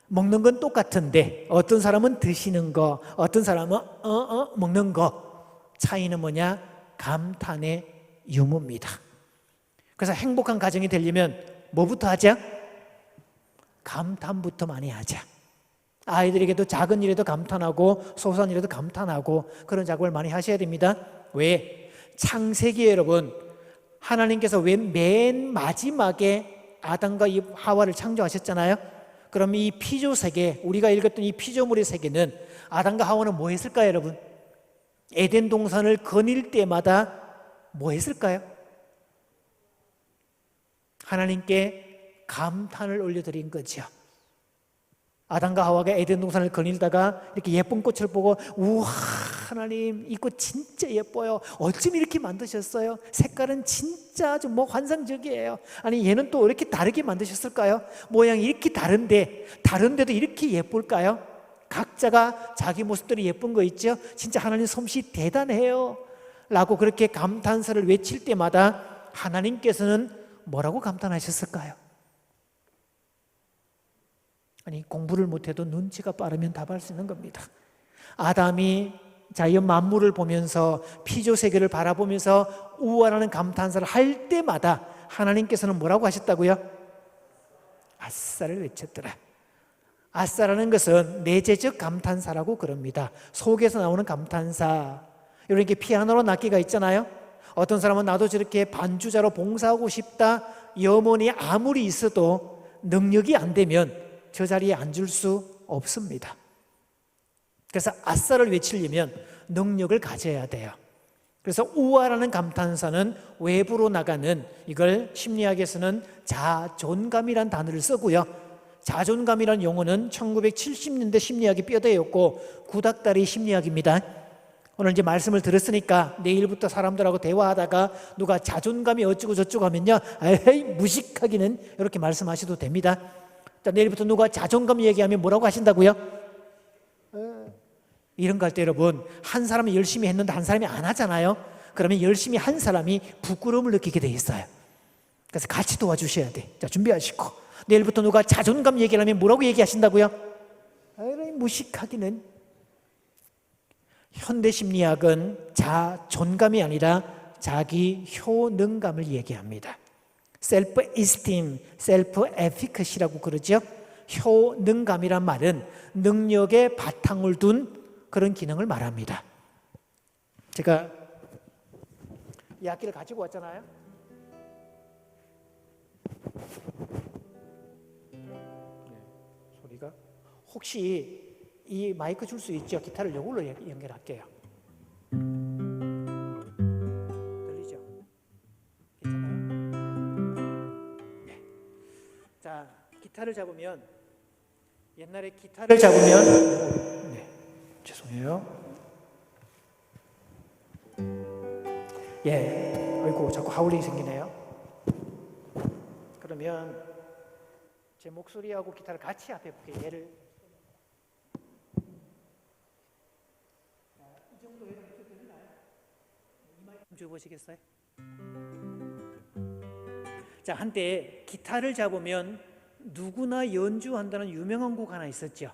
먹는 건 똑같은데 어떤 사람은 드시는 거, 어떤 사람은 먹는 거, 차이는 뭐냐? 감탄의 유무입니다. 그래서 행복한 가정이 되려면 뭐부터 하자? 감탄부터 많이 하자. 아이들에게도 작은 일에도 감탄하고 소소한 일에도 감탄하고 그런 작업을 많이 하셔야 됩니다. 왜? 창세기에 여러분 하나님께서 왜 맨 마지막에 아담과 하와를 창조하셨잖아요. 그럼 이 피조 세계, 우리가 읽었던 이 피조물의 세계는 아담과 하와는 뭐 했을까요, 여러분? 에덴 동산을 거닐 때마다 뭐 했을까요? 하나님께 감탄을 올려드린 거죠. 아담과 하와가 에덴 동산을 거닐다가 이렇게 예쁜 꽃을 보고 우와 하나님 이 꽃 진짜 예뻐요. 어쩜 이렇게 만드셨어요? 색깔은 진짜 아주 환상적이에요. 아니 얘는 또 이렇게 다르게 만드셨을까요? 모양이 이렇게 다른데도 이렇게 예쁠까요? 각자가 자기 모습들이 예쁜 거 있죠? 진짜 하나님 솜씨 대단해요 라고 그렇게 감탄사를 외칠 때마다 하나님께서는 뭐라고 감탄하셨을까요? 아니 공부를 못해도 눈치가 빠르면 답할 수 있는 겁니다. 아담이 자연 만물을 보면서 피조 세계를 바라보면서 우와라는 감탄사를 할 때마다 하나님께서는 뭐라고 하셨다고요? 아싸를 외쳤더라. 아싸라는 것은 내재적 감탄사라고 그럽니다. 속에서 나오는 감탄사. 이렇게 피아노로 악기가 있잖아요. 어떤 사람은 나도 저렇게 반주자로 봉사하고 싶다. 염원이 아무리 있어도 능력이 안 되면 저 자리에 앉을 수 없습니다. 그래서 아싸를 외치려면 능력을 가져야 돼요. 그래서 우와라는 감탄사는 외부로 나가는, 이걸 심리학에서는 자존감이란 단어를 쓰고요. 자존감이란 용어는 1970년대 심리학이 뼈대였고 구닥다리 심리학입니다. 오늘 이제 말씀을 들었으니까 내일부터 사람들하고 대화하다가 누가 자존감이 어쩌고 저쩌고 하면요, 에이 무식하기는 이렇게 말씀하셔도 됩니다. 자, 내일부터 누가 자존감 얘기하면 뭐라고 하신다고요? 이런 거 할 때 여러분, 한 사람이 열심히 했는데 한 사람이 안 하잖아요. 그러면 열심히 한 사람이 부끄러움을 느끼게 돼 있어요. 그래서 같이 도와주셔야 돼. 자, 준비하시고 내일부터 누가 자존감 얘기를 하면 뭐라고 얘기하신다고요? 에이 무식하기는. 현대심리학은 자존감이 아니라 자기 효능감을 얘기합니다. 셀프 에스팀, 셀프 에피커시라고 그러죠. 효능감이란 말은 능력에 바탕을 둔 그런 기능을 말합니다. 제가 이 악기를 가지고 왔잖아요. 소리가 혹시 이 마이크 줄 수 있죠? 기타를 이걸로 연결할게요. 들리죠? 괜찮아요? 네. 자, 기타를 잡으면 옛날에 기타를 잡으면 네, 죄송해요. 예, 아이고 자꾸 하울링이 생기네요. 그러면 제 목소리하고 기타를 같이 앞에 볼게요. 얘를 이 정도 해도 되나요? 이 마이크 좀 줘보시겠어요? 자, 한때 기타를 잡으면 누구나 연주한다는 유명한 곡 하나 있었죠.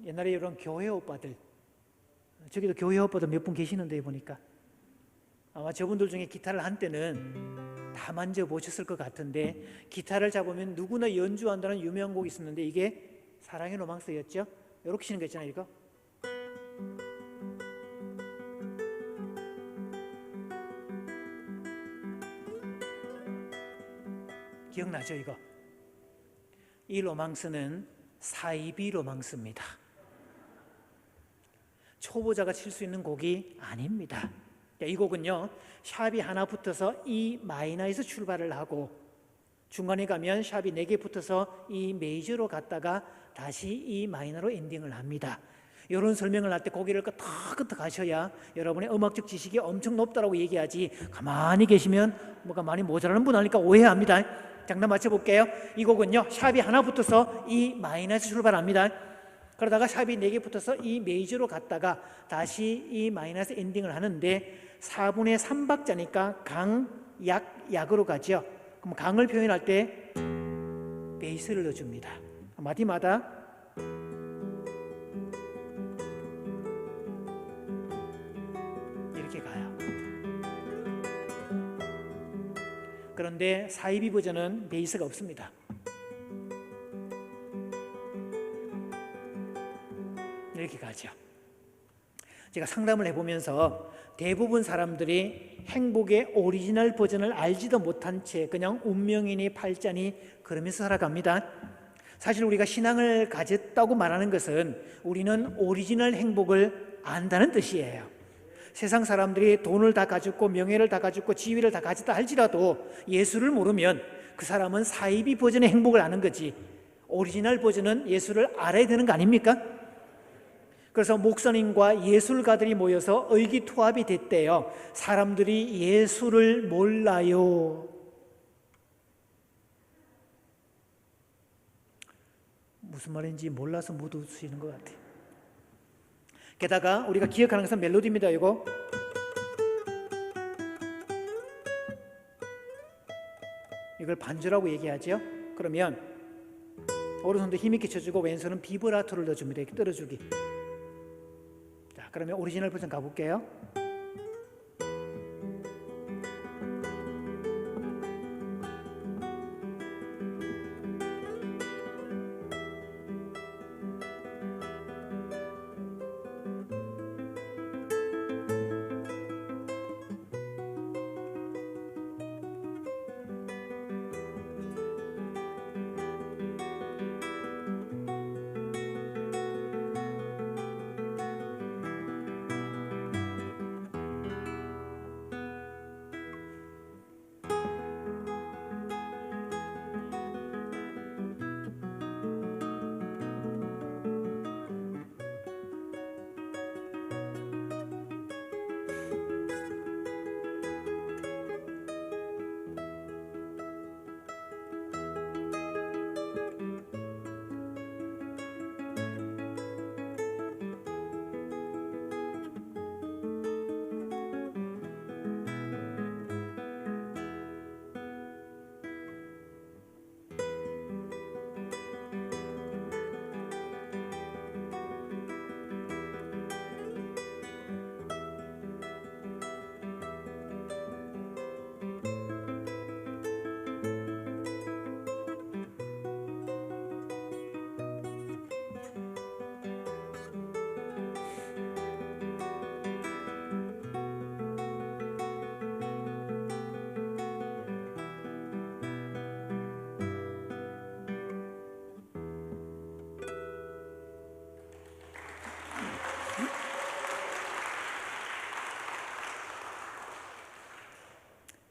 옛날에 이런 교회 오빠들, 저기도 교회 오빠들 몇 분 계시는데 보니까 아마 저분들 중에 기타를 한때는 다 만져보셨을 것 같은데, 기타를 잡으면 누구나 연주한다는 유명한 곡이 있었는데 이게 사랑의 로망스였죠. 이렇게 치는 거 있잖아요. 이거 기억나죠? 이거 이 로망스는 사이비 로망스입니다. 초보자가 칠 수 있는 곡이 아닙니다. 이 곡은요, 샵이 하나 붙어서 E 마이너에서 출발을 하고 중간에 가면 샵이 4개 붙어서 E 메이저로 갔다가 다시 E 마이너로 엔딩을 합니다. 이런 설명을 할 때 고개를 끄덕끄덕 하셔야 여러분의 음악적 지식이 엄청 높다고 얘기하지, 가만히 계시면 뭐가 많이 모자라는 분 아니까 오해합니다. 장난 맞춰볼게요. 이 곡은요, 샵이 하나 붙어서 E 마이너에서 출발합니다. 그러다가 샵이 4개 붙어서 E 메이저로 갔다가 다시 E 마이너스 엔딩을 하는데 4분의 3박자니까 강, 약, 약으로 가죠. 그럼 강을 표현할 때 베이스를 넣어줍니다. 마디마다 이렇게 가요. 그런데 사이비 버전은 베이스가 없습니다. 이렇게 가죠. 제가 상담을 해보면서 대부분 사람들이 행복의 오리지널 버전을 알지도 못한 채 그냥 운명이니 팔자니 그러면서 살아갑니다. 사실 우리가 신앙을 가졌다고 말하는 것은 우리는 오리지널 행복을 안다는 뜻이에요. 세상 사람들이 돈을 다 가졌고 명예를 다 가졌고 지위를 다 가졌다 할지라도 예수를 모르면 그 사람은 사이비 버전의 행복을 아는 거지, 오리지널 버전은 예수를 알아야 되는 거 아닙니까? 그래서 목사님과 예술가들이 모여서 의기투합이 됐대요. 사람들이 예수를 몰라요. 무슨 말인지 몰라서 못 웃으시는 것 같아요. 게다가 우리가 기억하는 것은 멜로디입니다. 이거 이걸 반주라고 얘기하죠. 그러면 오른손도 힘있게 쳐주고 왼손은 비브라토를 넣어줍니다. 이렇게 떨어주기. 자, 그러면 오리지널 버전 가볼게요.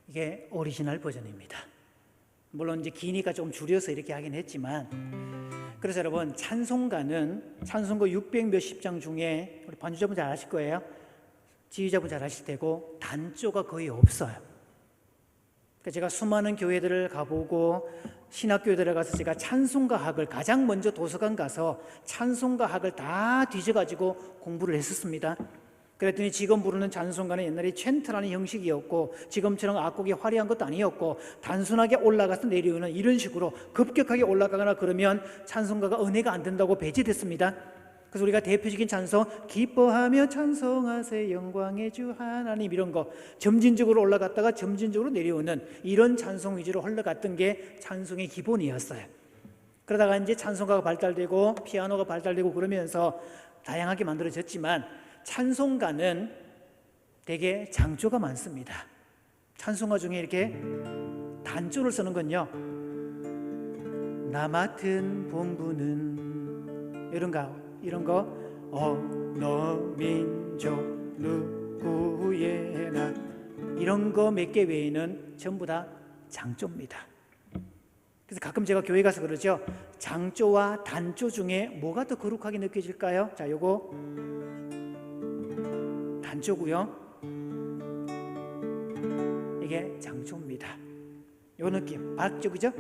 이게 오리지널 버전입니다. 물론 이제 기니까 좀 줄여서 이렇게 하긴 했지만, 그래서 여러분 찬송가는 찬송가 600 몇십 장 중에 우리 반주자분 잘 아실 거예요. 지휘자분 잘 아실 테고 단조가 거의 없어요. 그러니까 제가 수많은 교회들을 가보고 신학교들에 가서 제가 찬송가학을 가장 먼저 도서관 가서 찬송가학을 다 뒤져가지고 공부를 했었습니다. 그랬더니 지금 부르는 찬송가는 옛날에 챈트라는 형식이었고 지금처럼 악곡이 화려한 것도 아니었고 단순하게 올라가서 내려오는 이런 식으로 급격하게 올라가거나 그러면 찬송가가 은혜가 안 된다고 배제됐습니다. 그래서 우리가 대표적인 찬송 기뻐하며 찬송하세 영광의 주 하나님 이런 거 점진적으로 올라갔다가 점진적으로 내려오는 이런 찬송 위주로 흘러갔던 게 찬송의 기본이었어요. 그러다가 이제 찬송가가 발달되고 피아노가 발달되고 그러면서 다양하게 만들어졌지만 찬송가는 되게 장조가 많습니다. 찬송가 중에 이렇게 단조를 쓰는 건요 나 맡은 본분은 이런 거 어느 민족 누구예나 이런 거 몇 개 외에는 전부 다 장조입니다. 그래서 가끔 제가 교회 가서 그러죠. 장조와 단조 중에 뭐가 더 거룩하게 느껴질까요? 자, 요거 단조고요. 이게 장조입니다. 요 느낌 맞죠, 그죠?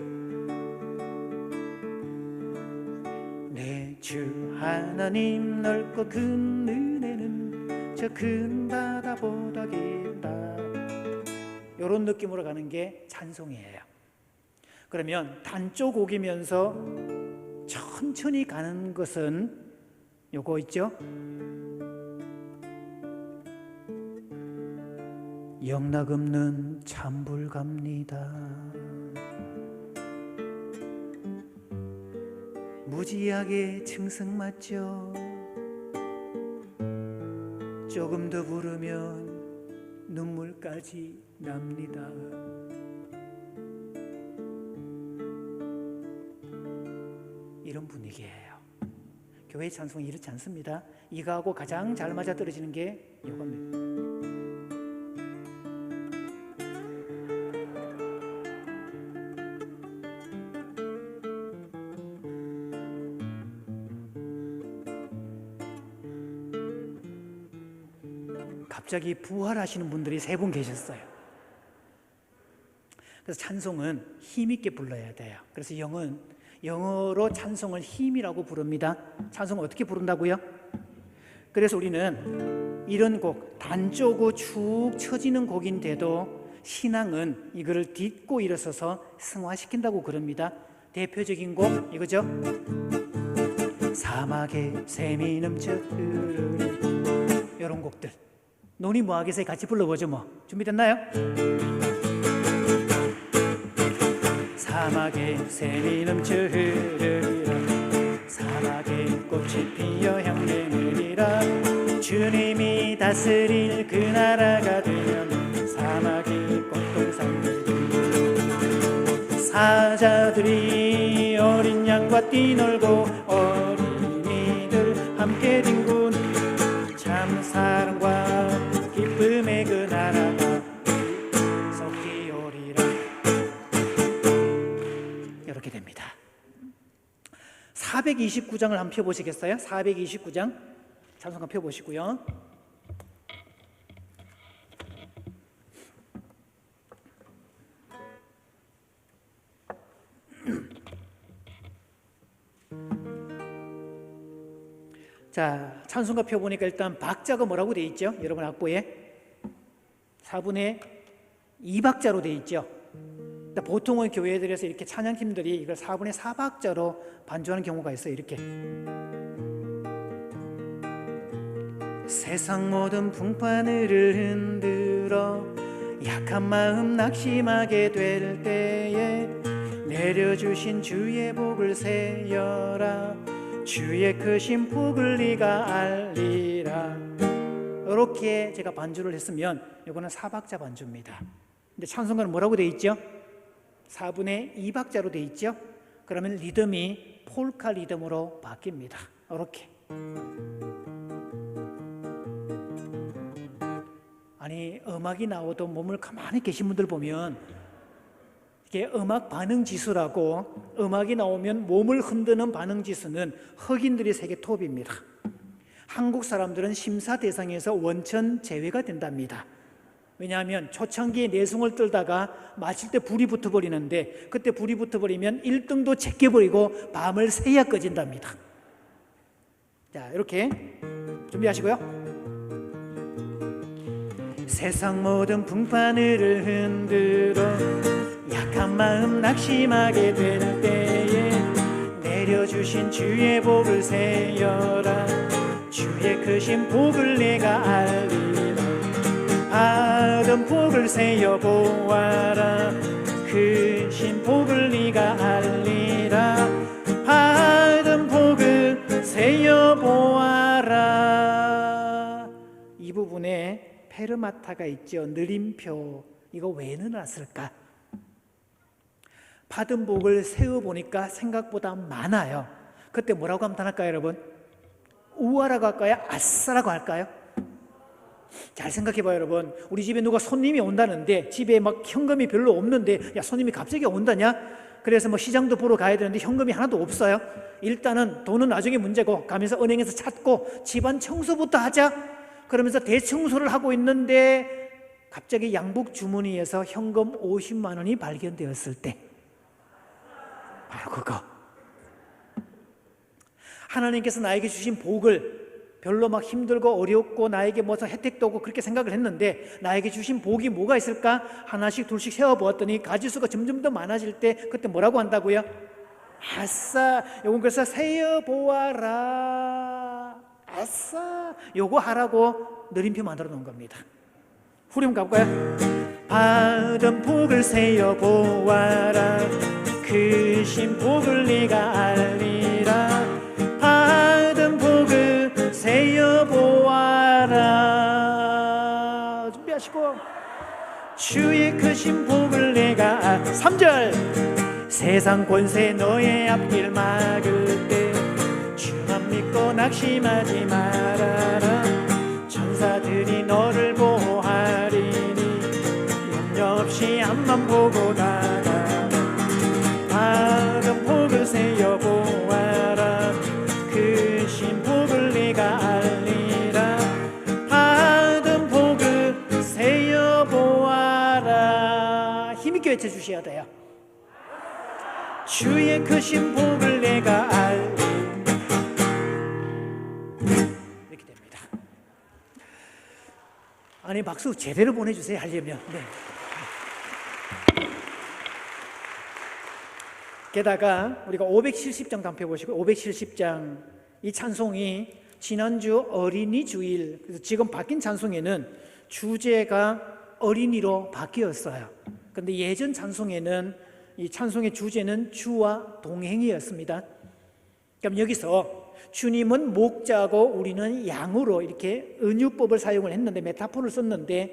내 주 하나님 넓고 큰 은혜는 저 큰 바다보다 길다. 요런 느낌으로 가는 게 찬송이에요. 그러면 단조 곡이면서 천천히 가는 것은 요거 있죠? 영락없는 찬불갑니다. 무지하게 층승맞죠. 조금 더 부르면 눈물까지 납니다. 이런 분위기예요. 교회 찬송이 이렇지 않습니다. 이거하고 가장 잘 맞아떨어지는 게 이겁니다. 갑자기 부활하시는 분들이 3분 계셨어요. 그래서 찬송은 힘있게 불러야 돼요. 그래서 영어로 찬송을 힘이라고 부릅니다. 찬송을 어떻게 부른다고요? 그래서 우리는 이런 곡, 단조고 축 처지는 곡인데도 신앙은 이거를 딛고 일어서서 승화시킨다고 그럽니다. 대표적인 곡 이거죠. 사막에 샘이 넘쳐 흐르리. 이런 곡들 논이 뭐하겠어요? 같이 불러보죠. 뭐 준비됐나요? 사막에 샘이 넘쳐 흐르리라. 사막에 꽃이 피어 향내느니라. 주님이 다스릴 그 나라가 되면 사막이 꽃동산이리. 사자들이 어린 양과 뛰놀고 어린이들 함께 뒹군 참 사랑과 기쁨의 그 나라가 섞이오리라. 이렇게 됩니다. 429장을 한번 펴보시겠어요? 429장 찬송가 펴보시고요. 자, 찬송가 펴보니까 일단 박자가 뭐라고 되어 있죠? 여러분 악보에 4분의 2박자로 되어 있죠. 보통은 교회들에서 이렇게 찬양팀들이 이걸 4분의 4박자로 반주하는 경우가 있어요. 이렇게 세상 모든 풍파늘을 흔들어 약한 마음 낙심하게 될 때에 내려주신 주의 복을 세여라. 주의 크신 복을 네가 알리라. 이렇게 제가 반주를 했으면 이거는 4박자 반주입니다. 근데 찬송가는 뭐라고 되어 있죠? 4분의 2박자로 되어 있죠? 그러면 리듬이 폴카 리듬으로 바뀝니다. 이렇게. 아니 음악이 나오도 몸을 가만히 계신 분들 보면 이게 음악 반응 지수라고 음악이 나오면 몸을 흔드는 반응 지수는 흑인들이 세계 톱입니다. 한국 사람들은 심사 대상에서 원천 제외가 된답니다. 왜냐하면 초창기에 내숭을 떨다가 마실 때 불이 붙어버리는데 그때 불이 붙어버리면 1등도 제껴버리고 밤을 새야 꺼진답니다. 자, 이렇게 준비하시고요. 세상 모든 풍파늘을 흔들어 약한 마음 낙심하게 될 때에 내려주신 주의 복을 세여라. 주의 크신 복을 내가 알리라. 받은 복을 세여 보아라. 크신 복을 네가 알리라. 받은 복을 세여 보아라. 이 부분에 페르마타가 있죠. 느림표. 이거 왜 넣어놨을까? 받은 복을 세어보니까 생각보다 많아요. 그때 뭐라고 하면 할까요, 여러분? 우아라고 할까요? 아싸라고 할까요? 잘 생각해봐요, 여러분. 우리 집에 누가 손님이 온다는데, 집에 막 현금이 별로 없는데, 야, 손님이 갑자기 온다냐? 그래서 뭐 시장도 보러 가야 되는데 현금이 하나도 없어요. 일단은 돈은 나중에 문제고, 가면서 은행에서 찾고 집안 청소부터 하자. 그러면서 대청소를 하고 있는데 갑자기 양복 주머니에서 현금 50만 원이 발견되었을 때, 바로 그거. 하나님께서 나에게 주신 복을 별로 막 힘들고 어렵고 나에게 뭐 혜택도 없고 그렇게 생각을 했는데, 나에게 주신 복이 뭐가 있을까? 하나씩 둘씩 세어보았더니 가지수가 점점 더 많아질 때 그때 뭐라고 한다고요? 아싸. 요건 그래서 세어보아라. 아싸. 요거 하라고 느림표 만들어 놓은 겁니다. 후렴 가볼까요? 받은 복을 세어보아라. 크신 복을 네가 알리라. 받은 복을 세어보아라. 준비하시고. 주의 크신 복을 내가 3절. 세상 권세 너의 앞길 막을 때 주만 믿고 낙심하지 말아라. 천사들이 너를 보호하리니 염려 없이 앞만 보고 나가라. 받은 복을 세어보아라. 크신 복을 네가 알리라. 받은 복을 세어보아라. 힘있게 외쳐주셔야 돼요. 주의 크신 복을 내가 알리라. 이렇게 됩니다. 아니, 박수 제대로 보내주세요, 하려면. 네. 게다가 우리가 570장 단표 보시고, 570장 이 찬송이 지난주 어린이 주일, 그래서 지금 바뀐 찬송에는 주제가 어린이로 바뀌었어요. 그런데 예전 찬송에는 이 찬송의 주제는 주와 동행이었습니다. 그럼 여기서 주님은 목자고 우리는 양으로 이렇게 은유법을 사용을 했는데, 메타포를 썼는데,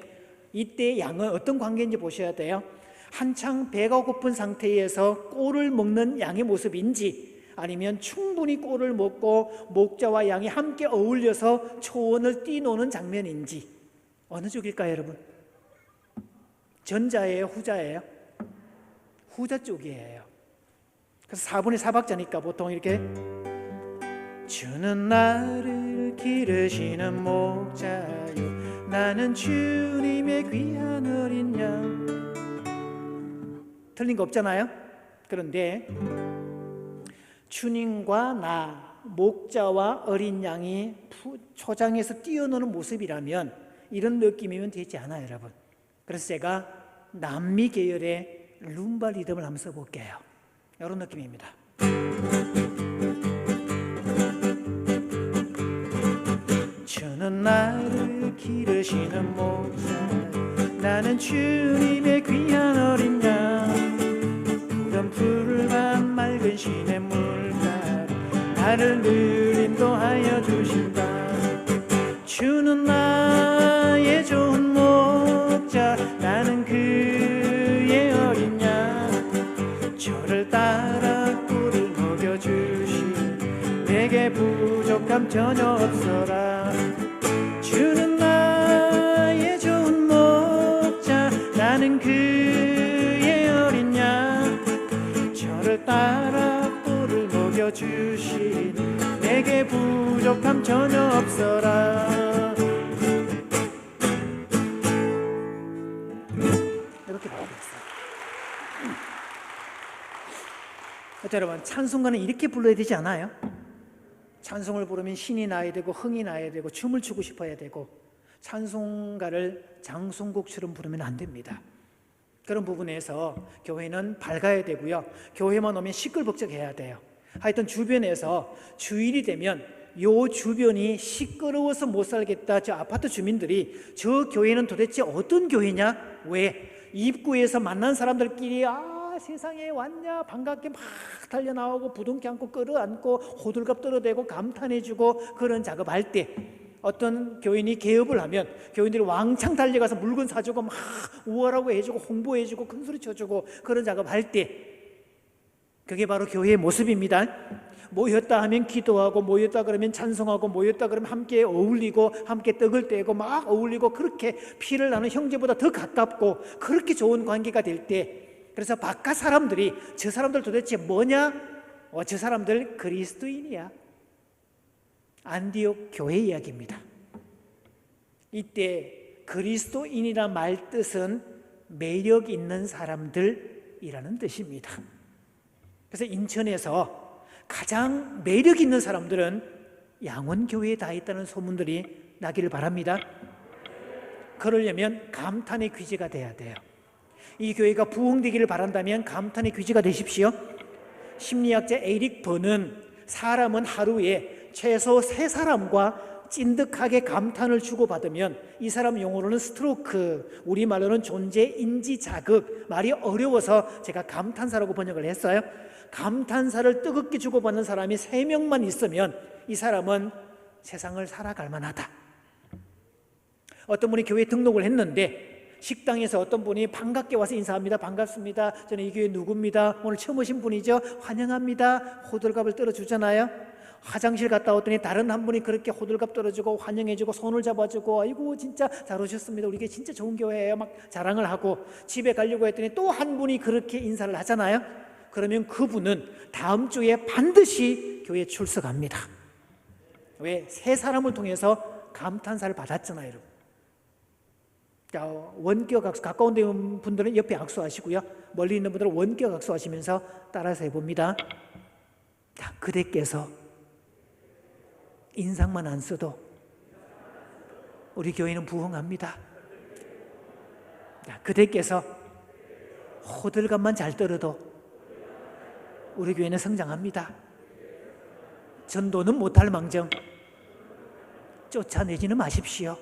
이때 양은 어떤 관계인지 보셔야 돼요. 한창 배가 고픈 상태에서 꼴을 먹는 양의 모습인지, 아니면 충분히 꼴을 먹고 목자와 양이 함께 어울려서 초원을 뛰노는 장면인지, 어느 쪽일까요, 여러분? 전자예요, 후자예요? 후자 쪽이에요. 그래서 4분의 4박자니까 보통 이렇게 주는 나를 기르시는 목자요 나는 주님의 귀한 어린 양. 틀린 거 없잖아요. 그런데 주님과 나, 목자와 어린 양이 초장에서 뛰어노는 모습이라면 이런 느낌이면 되지 않아요, 여러분. 그래서 제가 남미 계열의 룸바 리듬을 한번 써볼게요. 이런 느낌입니다. 주는 나를 기르시는 목자 나는 주님의 귀한 어린 양 푸른 푸르만 맑은 시냇 물가로 나를 늘 인도하여 주신다. 주는 나의 좋은 목자 나는 그의 어린 양 저를 따라 꿀을 먹여주시 내게 부족함 전혀 없어라. 주는 나의 좋은 목자 나는 그의 어린 양 저를 따라 꿀을 먹여주시 내게 부족함 전혀 없어라. 이렇게 부르겠어요. 여러분, 찬송가는 이렇게 불러야 되지 않아요? 찬송을 부르면 신이 나야 되고 흥이 나야 되고 춤을 추고 싶어야 되고, 찬송가를 장송곡처럼 부르면 안 됩니다. 그런 부분에서 교회는 밝아야 되고요, 교회만 오면 시끌벅적해야 돼요. 하여튼 주변에서 주일이 되면 요 주변이 시끄러워서 못 살겠다, 저 아파트 주민들이 저 교회는 도대체 어떤 교회냐, 왜 입구에서 만난 사람들끼리 세상에 왔냐 반갑게 막 달려나오고 부둥켜 안고 끌어안고 호들갑 떨어대고 감탄해주고 그런 작업할 때, 어떤 교인이 개업을 하면 교인들이 왕창 달려가서 물건 사주고 막 우월하고 해주고 홍보해주고 큰소리 쳐주고 그런 작업할 때 그게 바로 교회의 모습입니다. 모였다 하면 기도하고, 모였다 그러면 찬송하고, 모였다 그러면 함께 어울리고, 함께 떡을 떼고 막 어울리고, 그렇게 피를 나는 형제보다 더 가깝고 그렇게 좋은 관계가 될 때, 그래서 바깥 사람들이 저 사람들 도대체 뭐냐? 저 사람들 그리스도인이야. 안디옥 교회 이야기입니다. 이때 그리스도인이란 말 뜻은 매력 있는 사람들이라는 뜻입니다. 그래서 인천에서 가장 매력 있는 사람들은 양원교회에 다 있다는 소문들이 나기를 바랍니다. 그러려면 감탄의 귀재가 돼야 돼요. 이 교회가 부흥되기를 바란다면 감탄의 귀재가 되십시오. 심리학자 에릭 버는 사람은 하루에 최소 3사람과 찐득하게 감탄을 주고받으면, 이 사람 용어로는 스트로크, 우리말로는 존재 인지 자극, 말이 어려워서 제가 감탄사라고 번역을 했어요. 감탄사를 뜨겁게 주고받는 사람이 3명만 있으면 이 사람은 세상을 살아갈 만하다. 어떤 분이 교회에 등록을 했는데 식당에서 어떤 분이 반갑게 와서 인사합니다. 반갑습니다. 저는 이 교회 누구입니다. 오늘 처음 오신 분이죠. 환영합니다. 호들갑을 떨어주잖아요. 화장실 갔다 왔더니 다른 한 분이 그렇게 호들갑 떨어주고 환영해주고 손을 잡아주고, 아이고 진짜 잘 오셨습니다. 우리 교회 진짜 좋은 교회예요. 막 자랑을 하고, 집에 가려고 했더니 또 한 분이 그렇게 인사를 하잖아요. 그러면 그분은 다음 주에 반드시 교회에 출석합니다. 왜? 3사람을 통해서 감탄사를 받았잖아요, 여러분. 자, 원격 악수, 가까운 데 있는 분들은 옆에 악수하시고요, 멀리 있는 분들은 원격 악수하시면서 따라서 해봅니다. 자, 그대께서 인상만 안 써도 우리 교회는 부흥합니다. 자, 그대께서 호들갑만 잘 떨어도 우리 교회는 성장합니다. 전도는 못할 망정 쫓아내지는 마십시오.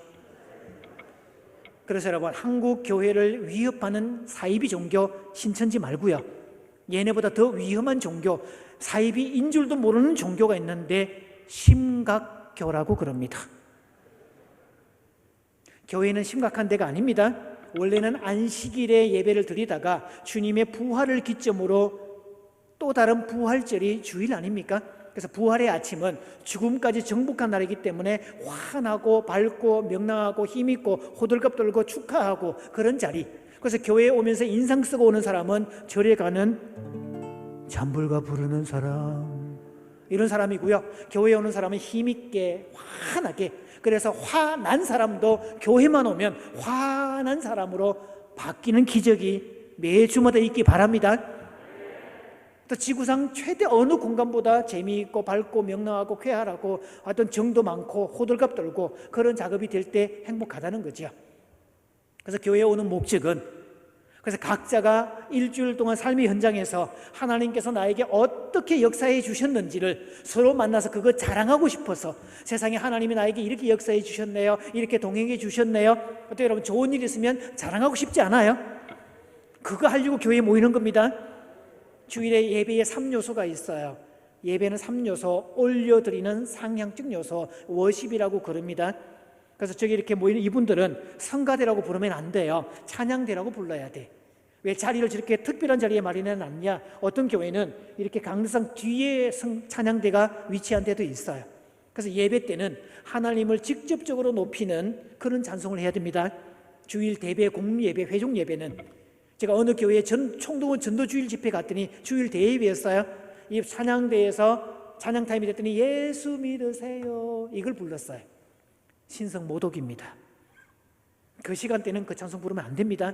그래서 여러분, 한국 교회를 위협하는 사이비 종교 신천지 말고요, 얘네보다 더 위험한 종교, 사이비인 줄도 모르는 종교가 있는데 심각교라고 그럽니다. 교회는 심각한 데가 아닙니다. 원래는 안식일에 예배를 드리다가 주님의 부활을 기점으로 또 다른 부활절이 주일 아닙니까? 그래서 부활의 아침은 죽음까지 정복한 날이기 때문에 환하고 밝고 명랑하고 힘있고 호들갑 떨고 축하하고 그런 자리. 그래서 교회에 오면서 인상 쓰고 오는 사람은 절에 가는 잠불가 부르는 사람, 이런 사람이고요, 교회에 오는 사람은 힘있게 환하게, 그래서 화난 사람도 교회만 오면 화난 사람으로 바뀌는 기적이 매주마다 있기 바랍니다. 또 지구상 최대 어느 공간보다 재미있고 밝고 명랑하고 쾌활하고 어떤 정도 많고 호들갑 떨고 그런 작업이 될 때 행복하다는 거죠. 그래서 교회에 오는 목적은, 그래서 각자가 일주일 동안 삶의 현장에서 하나님께서 나에게 어떻게 역사해 주셨는지를 서로 만나서 그거 자랑하고 싶어서, 세상에 하나님이 나에게 이렇게 역사해 주셨네요, 이렇게 동행해 주셨네요. 어떻게 여러분, 좋은 일 있으면 자랑하고 싶지 않아요? 그거 하려고 교회에 모이는 겁니다. 주일에 예배에 3요소가 있어요. 예배는 3요소, 올려드리는 상향적 요소, 워십이라고 그럽니다. 그래서 저기 이렇게 모이는 이분들은 성가대라고 부르면 안 돼요. 찬양대라고 불러야 돼. 왜 자리를 저렇게 특별한 자리에 마련해 놨냐? 어떤 교회는 이렇게 강대상 뒤에 찬양대가 위치한 데도 있어요. 그래서 예배 때는 하나님을 직접적으로 높이는 그런 찬송을 해야 됩니다. 주일 대배, 공예배, 회중 예배는, 제가 어느 교회에 총동원 전도주일 집회 갔더니 주일 대예배였어요. 이 찬양대에서 찬양 타임이 됐더니 예수 믿으세요, 이걸 불렀어요. 신성 모독입니다. 그 시간대는 그 찬송 부르면 안 됩니다.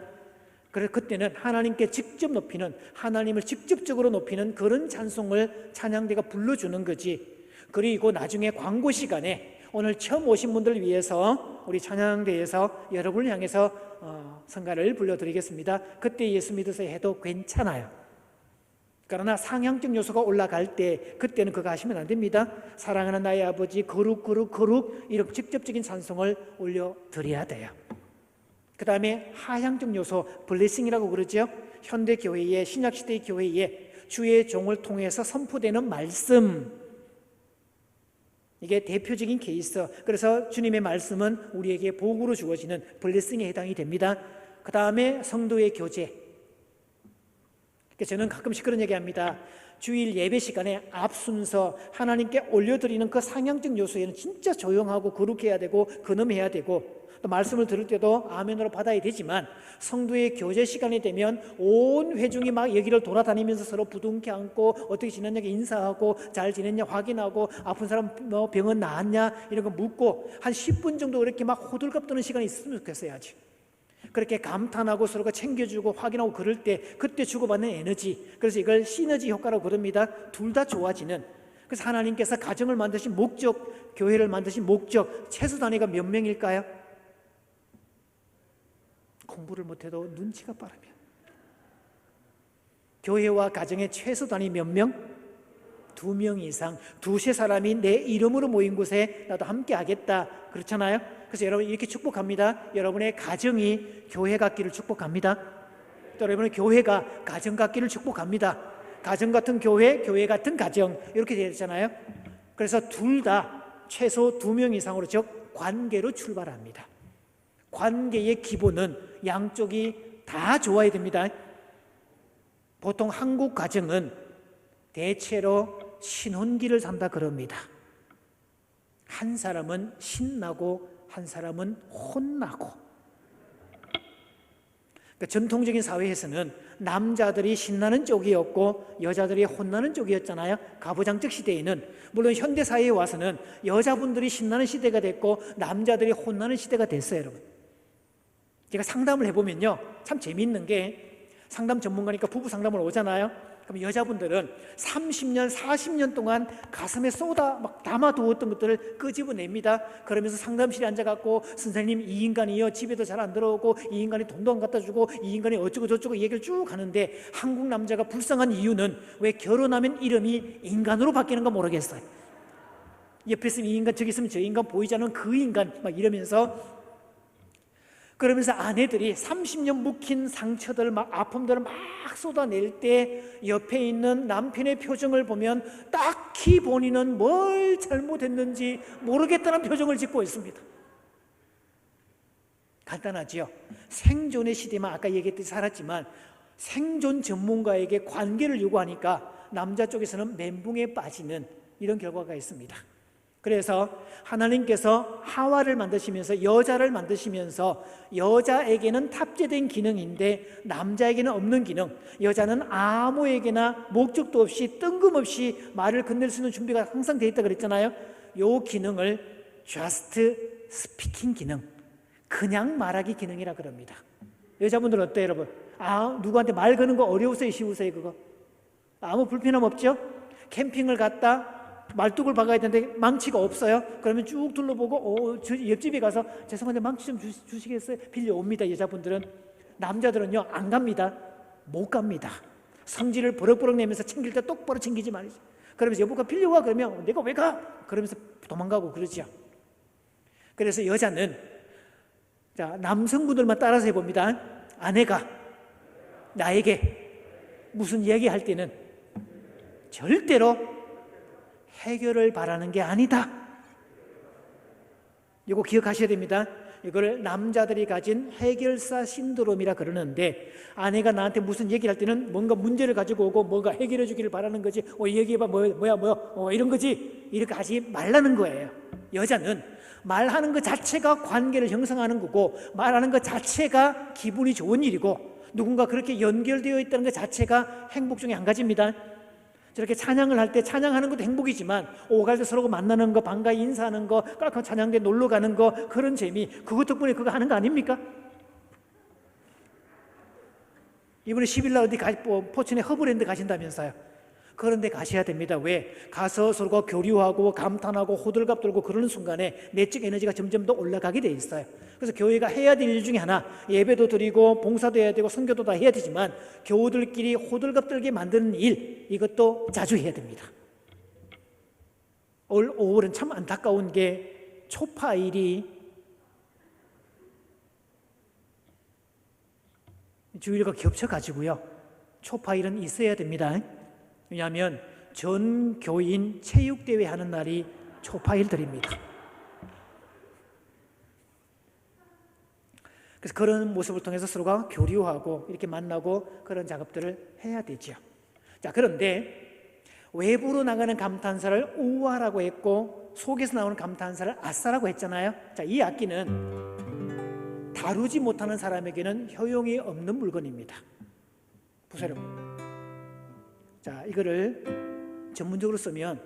그래서 그때는 하나님께 직접 높이는, 하나님을 직접적으로 높이는 그런 찬송을 찬양대가 불러주는 거지. 그리고 나중에 광고 시간에 오늘 처음 오신 분들을 위해서 우리 찬양대에서 여러분을 향해서 성가를 불러드리겠습니다. 그때 예수 믿으세요 해도 괜찮아요. 그러나 상향적 요소가 올라갈 때, 그때는 그거 하시면 안 됩니다. 사랑하는 나의 아버지, 거룩 거룩 거룩, 이런 직접적인 찬송을 올려드려야 돼요. 그 다음에 하향적 요소, 블레싱이라고 그러죠. 현대교회의, 신약시대의 교회에 주의 종을 통해서 선포되는 말씀, 이게 대표적인 케이스. 그래서 주님의 말씀은 우리에게 복으로 주어지는 블레싱에 해당이 됩니다. 그 다음에 성도의 교제, 저는 가끔씩 그런 얘기합니다. 주일 예배 시간에 앞 순서 하나님께 올려드리는 그 상향적 요소에는 진짜 조용하고 거룩해야 되고 근엄해야 되고, 또 말씀을 들을 때도 아멘으로 받아야 되지만, 성도의 교제 시간이 되면 온 회중이 막 여기를 돌아다니면서 서로 부둥켜 안고 어떻게 지냈냐 인사하고 잘 지냈냐 확인하고 아픈 사람 뭐 병은 나았냐 이런 거 묻고 한 10분 정도 이렇게 막 호들갑 떠는 시간이 있으면 좋겠어야지. 그렇게 감탄하고 서로가 챙겨주고 확인하고 그럴 때 그때 주고받는 에너지, 그래서 이걸 시너지 효과라고 부릅니다. 둘 다 좋아지는. 그래서 하나님께서 가정을 만드신 목적, 교회를 만드신 목적, 최소 단위가 몇 명일까요? 공부를 못해도 눈치가 빠르면 교회와 가정의 최소 단위 몇 명? 2명 이상, 두세 사람이 내 이름으로 모인 곳에 나도 함께 하겠다, 그렇잖아요. 그래서 여러분 이렇게 축복합니다. 여러분의 가정이 교회 같기를 축복합니다. 또 여러분의 교회가 가정 같기를 축복합니다. 가정 같은 교회, 교회 같은 가정, 이렇게 되잖아요. 그래서 둘 다 최소 2명 이상으로, 즉 관계로 출발합니다. 관계의 기본은 양쪽이 다 좋아야 됩니다. 보통 한국 가정은 대체로 신혼기를 산다 그럽니다. 한 사람은 신나고 한 사람은 혼나고. 그러니까 전통적인 사회에서는 남자들이 신나는 쪽이었고 여자들이 혼나는 쪽이었잖아요. 가부장적 시대에는. 물론 현대사회에 와서는 여자분들이 신나는 시대가 됐고 남자들이 혼나는 시대가 됐어요, 여러분. 제가 상담을 해보면요, 참 재미있는 게, 상담 전문가니까 부부 상담을 오잖아요. 그럼 여자분들은 30년, 40년 동안 가슴에 쏟아 막 담아두었던 것들을 끄집어냅니다. 그러면서 상담실에 앉아갖고, 선생님 이 인간이요 집에도 잘 안 들어오고 이 인간이 돈도 안 갖다 주고 이 인간이 어쩌고 저쩌고 얘기를 쭉 하는데, 한국 남자가 불쌍한 이유는 왜 결혼하면 이름이 인간으로 바뀌는 거 모르겠어요. 옆에 있으면 이 인간, 저기 있으면 저 인간, 보이지 않는 그 인간 막 이러면서, 그러면서 아내들이 30년 묵힌 상처들, 막 아픔들을 막 쏟아낼 때 옆에 있는 남편의 표정을 보면 딱히 본인은 뭘 잘못했는지 모르겠다는 표정을 짓고 있습니다. 간단하지요. 생존의 시대만 아까 얘기했듯이 살았지만 생존 전문가에게 관계를 요구하니까 남자 쪽에서는 멘붕에 빠지는 이런 결과가 있습니다. 그래서 하나님께서 하와를 만드시면서, 여자를 만드시면서 여자에게는 탑재된 기능인데 남자에게는 없는 기능, 여자는 아무에게나 목적도 없이 뜬금없이 말을 건넬 수 있는 준비가 항상 되어 있다고 그랬잖아요. 이 기능을 just speaking 기능, 그냥 말하기 기능이라 그럽니다. 여자분들은 어때요, 여러분? 누구한테 말 거는 거 어려우세요, 쉬우세요? 그거 아무 불편함 없죠? 캠핑을 갔다 말뚝을 박아야 되는데 망치가 없어요. 그러면 쭉 둘러보고 저 옆집에 가서 죄송한데 망치 좀 주시겠어요? 빌려옵니다. 여자분들은. 남자들은요 안 갑니다. 못 갑니다. 성질을 버럭버럭 내면서 챙길 때 똑바로 챙기지 말이죠. 그러면서 여보가 빌려와 그러면 내가 왜 가? 그러면서 도망가고 그러죠. 그래서 여자는, 자, 남성분들만 따라서 해봅니다. 아내가 나에게 무슨 얘기할 때는 절대로 해결을 바라는 게 아니다. 이거 기억하셔야 됩니다. 이걸 남자들이 가진 해결사 신드롬이라 그러는데, 아내가 나한테 무슨 얘기를 할 때는 뭔가 문제를 가지고 오고 뭔가 해결해 주기를 바라는 거지. 얘기해봐, 뭐야, 이런 거지. 이렇게 하지 말라는 거예요. 여자는 말하는 것 자체가 관계를 형성하는 거고, 말하는 것 자체가 기분이 좋은 일이고, 누군가 그렇게 연결되어 있다는 것 자체가 행복 중에 한 가지입니다. 저렇게 찬양을 할 때 찬양하는 것도 행복이지만 오갈 때 서로 만나는 거, 반가이 인사하는 거, 깔끔 찬양대 놀러 가는 거, 그런 재미, 그것 덕분에 그거 하는 거 아닙니까? 이번에 10일날 어디 포천에 허브랜드 가신다면서요. 그런 데 가셔야 됩니다. 왜? 가서 서로가 교류하고 감탄하고 호들갑 떨고 그러는 순간에 내적 에너지가 점점 더 올라가게 돼 있어요. 그래서 교회가 해야 될 일 중에 하나, 예배도 드리고 봉사도 해야 되고 선교도 다 해야 되지만 교우들끼리 호들갑 떨게 만드는 일, 이것도 자주 해야 됩니다. 올 5월은 참 안타까운 게 초파일이 주일과 겹쳐가지고요. 초파일은 있어야 됩니다. 왜냐하면 전 교인 체육대회 하는 날이 초파일들입니다. 그래서 그런 모습을 통해서 서로가 교류하고 이렇게 만나고 그런 작업들을 해야 되죠. 자, 그런데 외부로 나가는 감탄사를 우아라고 했고 속에서 나오는 감탄사를 아싸라고 했잖아요. 자, 이 악기는 다루지 못하는 사람에게는 효용이 없는 물건입니다. 보세요. 자, 이거를 전문적으로 쓰면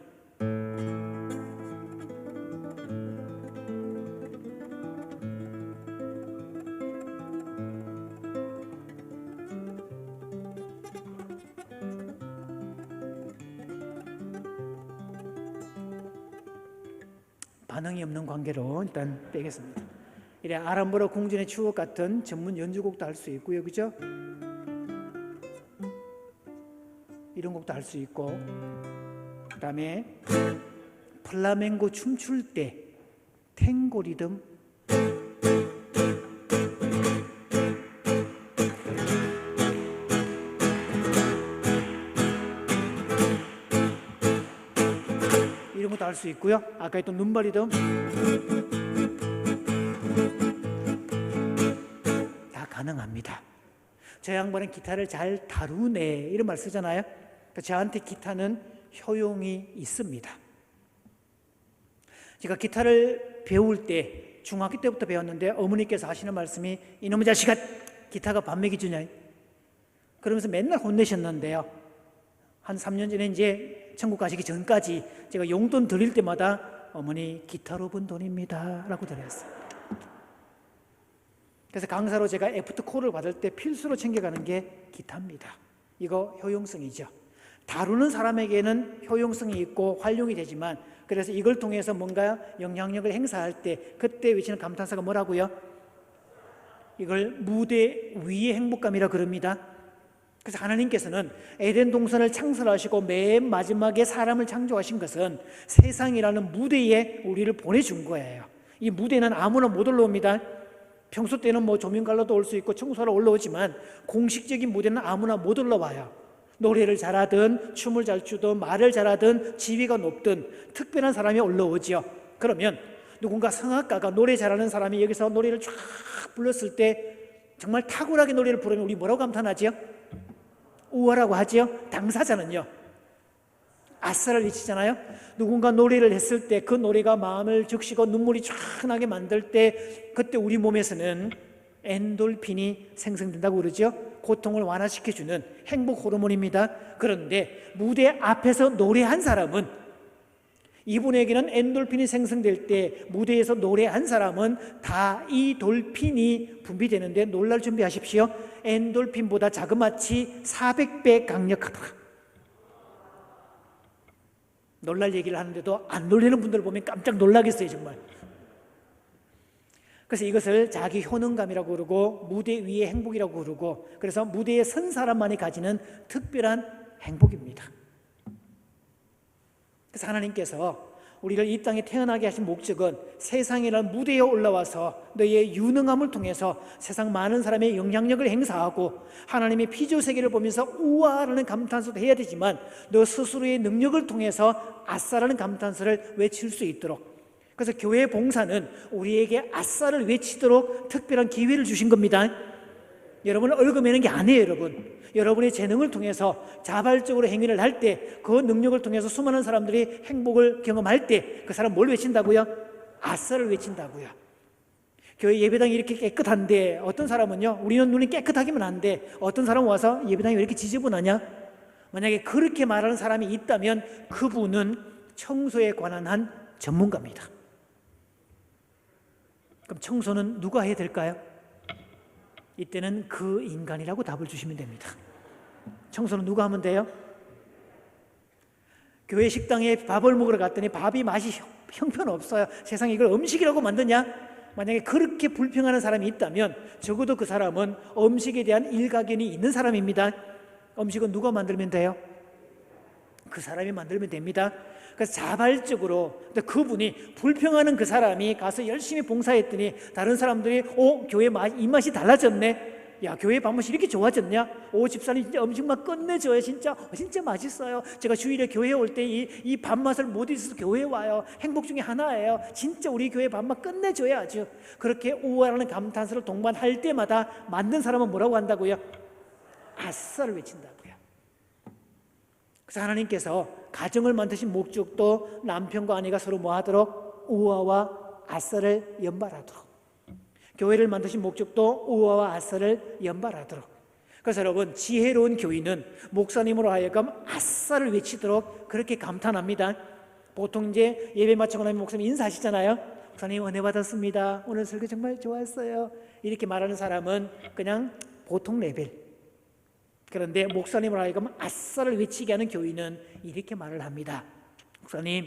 반응이 없는 관계로 일단 빼겠습니다. 이래 아람버러 궁전의 추억 같은 전문 연주곡도 할 수 있고요, 그죠? 이런 곡도 할 수 있고, 그다음에 플라멩고 춤출 때 탱고 리듬, 이런 것도 할 수 있고요. 아까 했던 눈발 리듬 다 가능합니다. 저 양반은 기타를 잘 다루네 이런 말 쓰잖아요. 그러니까 저한테 기타는 효용이 있습니다. 제가 기타를 배울 때 중학교 때부터 배웠는데 어머니께서 하시는 말씀이 이놈의 자식아 기타가 밥 먹이 주냐 그러면서 맨날 혼내셨는데요. 한 3년 전에 이제 천국 가시기 전까지 제가 용돈 드릴 때마다 어머니 기타로 번 돈입니다 라고 드렸어요. 그래서 강사로 제가 애프터 콜을 받을 때 필수로 챙겨가는 게 기타입니다. 이거 효용성이죠. 다루는 사람에게는 효용성이 있고 활용이 되지만 그래서 이걸 통해서 뭔가 영향력을 행사할 때 그때 외치는 감탄사가 뭐라고요? 이걸 무대 위의 행복감이라 그럽니다. 그래서 하나님께서는 에덴 동산을 창설하시고 맨 마지막에 사람을 창조하신 것은 세상이라는 무대에 우리를 보내준 거예요. 이 무대는 아무나 못 올라옵니다. 평소 때는 뭐 조명갈로도 올 수 있고 청소하러 올라오지만 공식적인 무대는 아무나 못 올라와요. 노래를 잘하든 춤을 잘 추든 말을 잘하든 지위가 높든 특별한 사람이 올라오죠. 그러면 누군가 성악가가 노래 잘하는 사람이 여기서 노래를 쫙 불렀을 때 정말 탁월하게 노래를 부르면 우리 뭐라고 감탄하죠? 우아라고 하죠. 당사자는요 아싸를 외치잖아요. 누군가 노래를 했을 때 그 노래가 마음을 적시고 눈물이 쫙 나게 만들 때 그때 우리 몸에서는 엔돌핀이 생성된다고 그러죠. 고통을 완화시켜주는 행복 호르몬입니다. 그런데 무대 앞에서 노래한 사람은 이분에게는 엔돌핀이 생성될 때 무대에서 노래한 사람은 다이돌핀이 분비되는데 놀랄 준비하십시오. 엔돌핀보다 자그마치 400배 강력하다. 놀랄 얘기를 하는데도 안 놀리는 분들 보면 깜짝 놀라겠어요 정말. 그래서 이것을 자기 효능감이라고 그러고 무대 위의 행복이라고 그러고 그래서 무대에 선 사람만이 가지는 특별한 행복입니다. 그래서 하나님께서 우리를 이 땅에 태어나게 하신 목적은 세상이라는 무대에 올라와서 너의 유능함을 통해서 세상 많은 사람의 영향력을 행사하고 하나님의 피조세계를 보면서 우와라는 감탄소도 해야 되지만 너 스스로의 능력을 통해서 아싸라는 감탄소를 외칠 수 있도록 그래서 교회 봉사는 우리에게 아싸를 외치도록 특별한 기회를 주신 겁니다. 여러분을 얽어매는 게 아니에요. 여러분의 재능을 통해서 자발적으로 행위를 할 때 그 능력을 통해서 수많은 사람들이 행복을 경험할 때 그 사람 뭘 외친다고요? 아싸를 외친다고요. 교회 예배당이 이렇게 깨끗한데 어떤 사람은요 우리는 눈이 깨끗하기만 한데 어떤 사람은 와서 예배당이 왜 이렇게 지저분하냐? 만약에 그렇게 말하는 사람이 있다면 그분은 청소에 관한 한 전문가입니다. 그럼 청소는 누가 해야 될까요? 이때는 그 인간이라고 답을 주시면 됩니다. 청소는 누가 하면 돼요? 교회 식당에 밥을 먹으러 갔더니 밥이 맛이 형편없어요. 세상에 이걸 음식이라고 만드냐? 만약에 그렇게 불평하는 사람이 있다면 적어도 그 사람은 음식에 대한 일가견이 있는 사람입니다. 음식은 누가 만들면 돼요? 그 사람이 만들면 됩니다. 그래서 자발적으로 그분이 불평하는 그 사람이 가서 열심히 봉사했더니 다른 사람들이 교회 입맛이 달라졌네. 야, 교회 밥맛이 이렇게 좋아졌냐? 오, 집사님 진짜 음식만 끝내줘요. 진짜 맛있어요. 제가 주일에 교회 올 때 이 밥맛을 못 잊어서 교회 와요. 행복 중에 하나예요. 진짜 우리 교회 밥맛 끝내줘야 아주. 그렇게 우아라는 감탄사를 동반할 때마다 만든 사람은 뭐라고 한다고요? 아싸를 외친다고요. 그래서 하나님께서 가정을 만드신 목적도 남편과 아내가 서로 뭐 하도록? 우아와 아싸를 연발하도록. 교회를 만드신 목적도 우아와 아싸를 연발하도록. 그래서 여러분, 지혜로운 교인은 목사님으로 하여금 아싸를 외치도록 그렇게 감탄합니다. 보통 이제 예배 마치고 나면 목사님 인사하시잖아요. 목사님 은혜 받았습니다. 오늘 설교 정말 좋았어요. 이렇게 말하는 사람은 그냥 보통 레벨. 그런데 목사님으로 하여금 아싸를 외치게 하는 교인은 이렇게 말을 합니다. 목사님,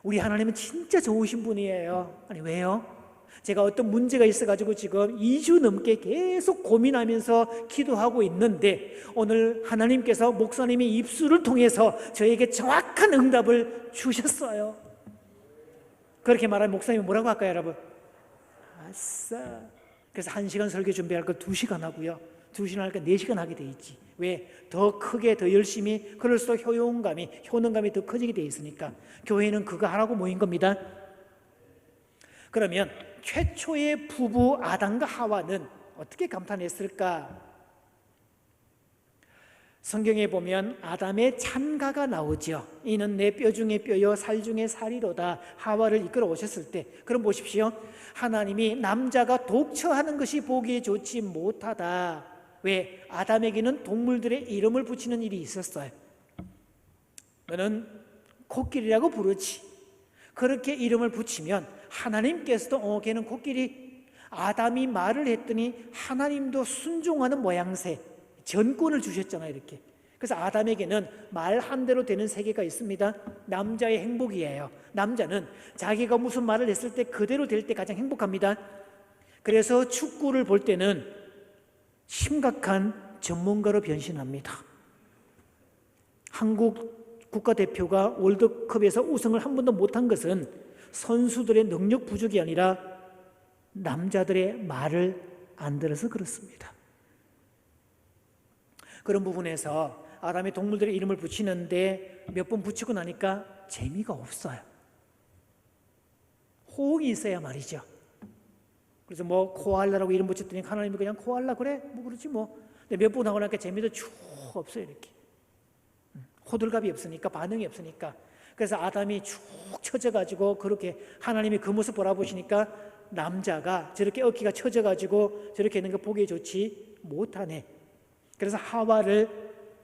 우리 하나님은 진짜 좋으신 분이에요. 아니 왜요? 제가 어떤 문제가 있어가지고 지금 2주 넘게 계속 고민하면서 기도하고 있는데 오늘 하나님께서 목사님의 입술을 통해서 저에게 정확한 응답을 주셨어요. 그렇게 말하면 목사님이 뭐라고 할까요, 여러분? 아싸. 그래서 1시간 설교 준비할 걸 2시간 하고요. 2시간 할까 4시간 하게 돼 있지. 왜? 더 크게 더 열심히 그럴수록 효능감이 더 커지게 돼 있으니까. 교회는 그거 하라고 모인 겁니다. 그러면 최초의 부부 아담과 하와는 어떻게 감탄했을까? 성경에 보면 아담의 찬가가 나오죠. 이는 내 뼈 중에 뼈요 살 중에 살이로다. 하와를 이끌어 오셨을 때, 그럼 보십시오. 하나님이 남자가 독처하는 것이 보기에 좋지 못하다. 왜? 아담에게는 동물들의 이름을 붙이는 일이 있었어요. 너는 코끼리라고 부르지. 그렇게 이름을 붙이면 하나님께서도 걔는 코끼리. 아담이 말을 했더니 하나님도 순종하는 모양새, 전권을 주셨잖아요. 이렇게. 그래서 아담에게는 말 한 대로 되는 세계가 있습니다. 남자의 행복이에요. 남자는 자기가 무슨 말을 했을 때 그대로 될 때 가장 행복합니다. 그래서 축구를 볼 때는 심각한 전문가로 변신합니다. 한국 국가대표가 월드컵에서 우승을 한 번도 못한 것은 선수들의 능력 부족이 아니라 남자들의 말을 안 들어서 그렇습니다. 그런 부분에서 아담이 동물들의 이름을 붙이는데 몇 번 붙이고 나니까 재미가 없어요. 호응이 있어야 말이죠. 그래서 뭐 코알라라고 이름 붙였더니 하나님이 그냥 코알라 그래? 뭐 그렇지 뭐. 근데 몇 번 하고 나니까 재미도 쭉 없어요. 이렇게. 호들갑이 없으니까, 반응이 없으니까. 그래서 아담이 쭉 처져가지고 그렇게 하나님이 그 모습 보라보시니까 남자가 저렇게 어깨가 처져가지고 저렇게 있는 거 보기에 좋지 못하네. 그래서 하와를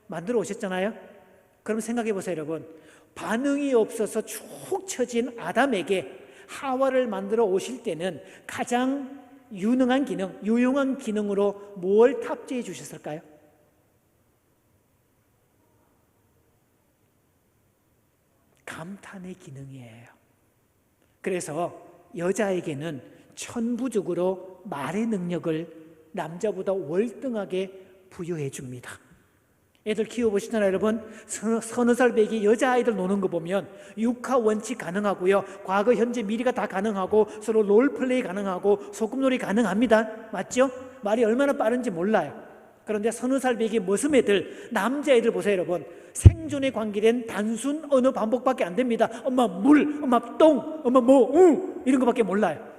만들어 오셨잖아요. 그럼 생각해 보세요, 여러분. 반응이 없어서 쭉 처진 아담에게 하와를 만들어 오실 때는 가장 유능한 기능, 유용한 기능으로 뭘 탑재해 주셨을까요? 감탄의 기능이에요. 그래서 여자에게는 천부적으로 말의 능력을 남자보다 월등하게 부여해 줍니다. 애들 키워보시잖아요, 여러분. 서너 살 배기 여자아이들 노는 거 보면 육하 원칙 가능하고요. 과거, 현재, 미래가 다 가능하고 서로 롤플레이 가능하고 소꿉놀이 가능합니다. 맞죠? 말이 얼마나 빠른지 몰라요. 그런데 서너 살 배기 머슴애들, 남자애들 보세요, 여러분. 생존에 관계된 단순 언어 반복밖에 안 됩니다. 엄마 물, 엄마 똥, 엄마 뭐, 이런 거밖에 몰라요.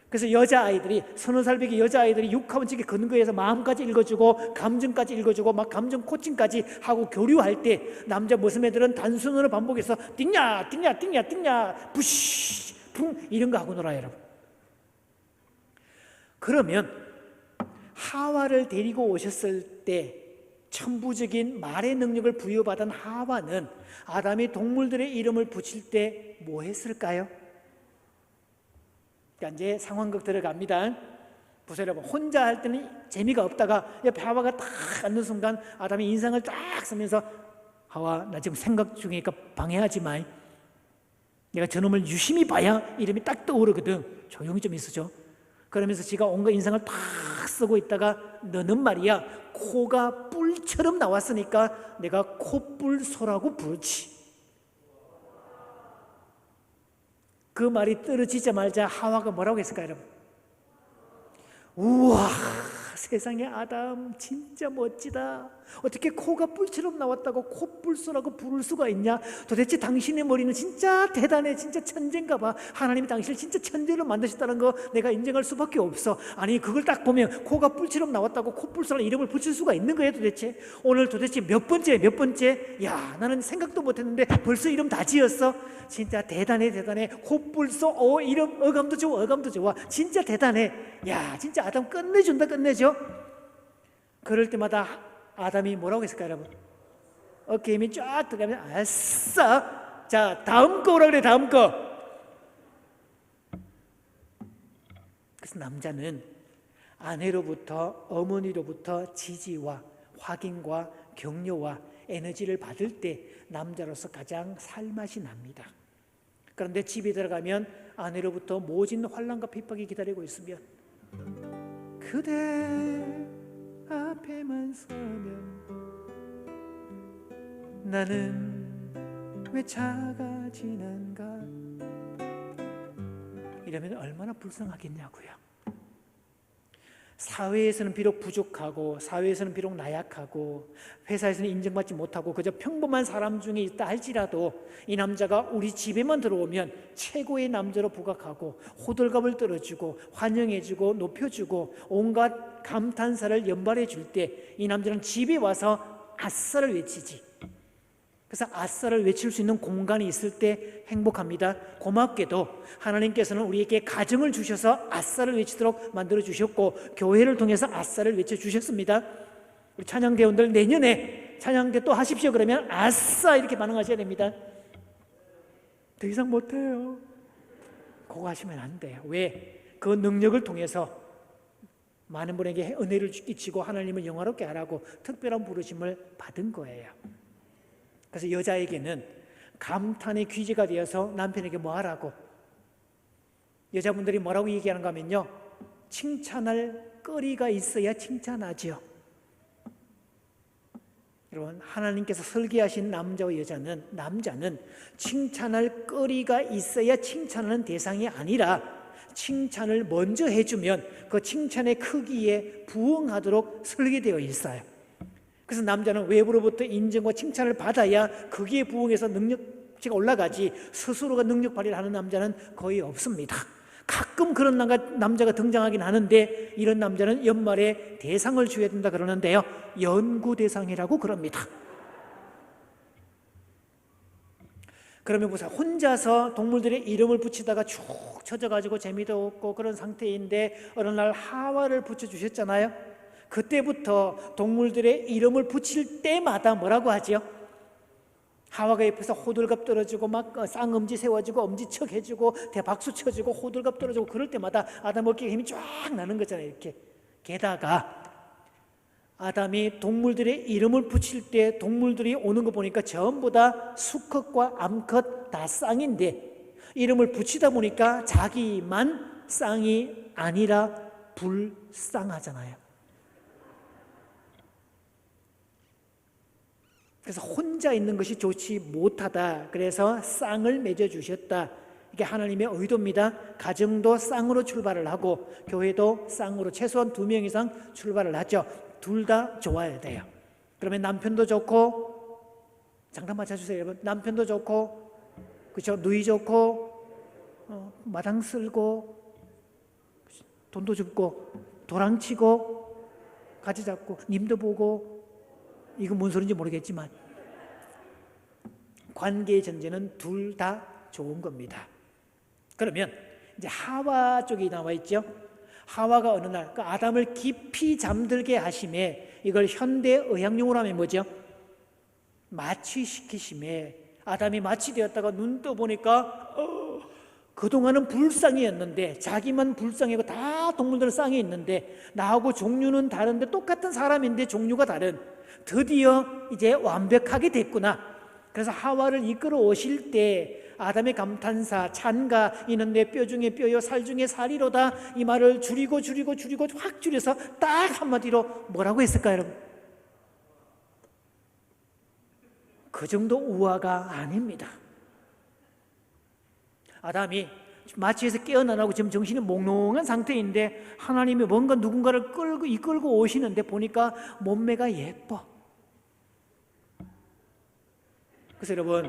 그래서 여자아이들이, 서너 살 배기 여자아이들이 육하원칙에 근거해서 마음까지 읽어주고 감정까지 읽어주고 막 감정 코칭까지 하고 교류할 때 남자 머슴애들은 단순 언어 반복해서 띵냐 띵냐 띵냐 띵냐 부시 풍 이런 거 하고 놀아요, 여러분. 그러면 하와를 데리고 오셨을 때 천부적인 말의 능력을 부여받은 하와는 아담이 동물들의 이름을 붙일 때 뭐 했을까요? 그러니까 이제 상황극 들어갑니다. 보세요, 여러분. 혼자 할 때는 재미가 없다가 옆에 하와가 딱 앉는 순간 아담이 인상을 딱 쓰면서 하와, 나 지금 생각 중이니까 방해하지 마. 내가 저놈을 유심히 봐야 이름이 딱 떠오르거든. 조용히 좀 있어줘. 그러면서 지가 온갖 인상을 탁 쓰고 있다가 너는 말이야 코가 뿔처럼 나왔으니까 내가 코뿔소라고 부르지. 그 말이 떨어지자마자 하와가 뭐라고 했을까요, 여러분? 우와, 세상에 아담 진짜 멋지다. 어떻게 코가 뿔처럼 나왔다고 코뿔소라고 부를 수가 있냐? 도대체 당신의 머리는 진짜 대단해. 진짜 천재인가 봐. 하나님이 당신을 진짜 천재로 만드셨다는 거 내가 인정할 수밖에 없어. 아니 그걸 딱 보면 코가 뿔처럼 나왔다고 코뿔소라는 이름을 붙일 수가 있는 거예요 도대체? 오늘 도대체 몇 번째? 야 나는 생각도 못했는데 벌써 이름 다 지었어? 진짜 대단해. 코뿔소 이름 어감도 좋아. 진짜 대단해. 야 진짜 아담 끝내줘. 그럴 때마다 아담이 뭐라고 했을까요 여러분? 어깨 힘이 쫙 들어가면 아싸. 자 다음 거 오라 그래. 다음 거. 그래서 남자는 아내로부터 어머니로부터 지지와 확인과 격려와 에너지를 받을 때 남자로서 가장 살맛이 납니다. 그런데 집에 들어가면 아내로부터 모진 환난과 핍박이 기다리고 있으면 그대 앞에만 서면 나는 왜 작아지는가 이러면 얼마나 불쌍하겠냐고요. 사회에서는 비록 부족하고 사회에서는 비록 나약하고 회사에서는 인정받지 못하고 그저 평범한 사람 중에 있다 할지라도 이 남자가 우리 집에만 들어오면 최고의 남자로 부각하고 호들갑을 떨어주고 환영해주고 높여주고 온갖 감탄사를 연발해 줄 때 이 남자는 집에 와서 아싸를 외치지. 그래서 아싸를 외칠 수 있는 공간이 있을 때 행복합니다. 고맙게도 하나님께서는 우리에게 가정을 주셔서 아싸를 외치도록 만들어 주셨고 교회를 통해서 아싸를 외쳐 주셨습니다. 우리 찬양대원들 내년에 찬양대 또 하십시오. 그러면 아싸 이렇게 반응하셔야 됩니다. 더 이상 못해요. 그거 하시면 안 돼요. 왜? 그 능력을 통해서 많은 분에게 은혜를 끼치고 하나님을 영화롭게 하라고 특별한 부르심을 받은 거예요. 그래서 여자에게는 감탄의 귀재가 되어서 남편에게 뭐 하라고? 여자분들이 뭐라고 얘기하는가 하면요, 칭찬할 거리가 있어야 칭찬하지요. 여러분, 하나님께서 설계하신 남자와 남자는 칭찬할 거리가 있어야 칭찬하는 대상이 아니라 칭찬을 먼저 해주면 그 칭찬의 크기에 부응하도록 설계되어 있어요. 그래서 남자는 외부로부터 인정과 칭찬을 받아야 거기에 부응해서 능력치가 올라가지 스스로가 능력 발휘를 하는 남자는 거의 없습니다. 가끔 그런 남자가 등장하긴 하는데 이런 남자는 연말에 대상을 줘야 된다 그러는데요, 연구 대상이라고 그럽니다. 그러면 보세요. 혼자서 동물들의 이름을 붙이다가 쭉 처져가지고 재미도 없고 그런 상태인데 어느 날 하와를 붙여주셨잖아요. 그때부터 동물들의 이름을 붙일 때마다 뭐라고 하죠? 하와가 옆에서 호들갑 떨어지고 막 쌍엄지 세워지고 엄지척 해주고 대박수 쳐주고 호들갑 떨어지고 그럴 때마다 아담 어깨에 힘이 쫙 나는 거잖아요. 이렇게. 게다가 아담이 동물들의 이름을 붙일 때 동물들이 오는 거 보니까 전부 다 수컷과 암컷 다 쌍인데 이름을 붙이다 보니까 자기만 쌍이 아니라 불쌍하잖아요. 그래서 혼자 있는 것이 좋지 못하다. 그래서 쌍을 맺어주셨다. 이게 하나님의 의도입니다. 가정도 쌍으로 출발을 하고 교회도 쌍으로 최소한 2명 이상 출발을 하죠. 둘 다 좋아야 돼요. 그러면 남편도 좋고, 장단 맞춰주세요 여러분. 남편도 좋고, 그렇죠? 누이 좋고, 마당 쓸고, 돈도 줍고, 도랑치고, 가지 잡고, 님도 보고. 이거 뭔 소리인지 모르겠지만 관계의 전제는 둘 다 좋은 겁니다. 그러면 이제 하와 쪽이 나와 있죠. 하와가 어느 날 그 아담을 깊이 잠들게 하심에 이걸 현대 의학용어로 하면 뭐죠? 마취시키심에 아담이 마취되었다가 눈 떠보니까 그동안은 불쌍이었는데 자기만 불쌍이고 다 동물들은 쌍이 있는데 나하고 종류는 다른데 똑같은 사람인데 종류가 다른, 드디어 이제 완벽하게 됐구나. 그래서 하와를 이끌어 오실 때 아담의 감탄사 찬가 이는 내 뼈 중에 뼈요 살 중에 살이로다, 이 말을 줄이고 확 줄여서 딱 한마디로 뭐라고 했을까요 여러분? 그 정도 우화가 아닙니다. 아담이 마취에서 깨어나고 지금 정신이 몽롱한 상태인데 하나님이 뭔가 누군가를 이끌고 오시는데 보니까 몸매가 예뻐. 그래서 여러분,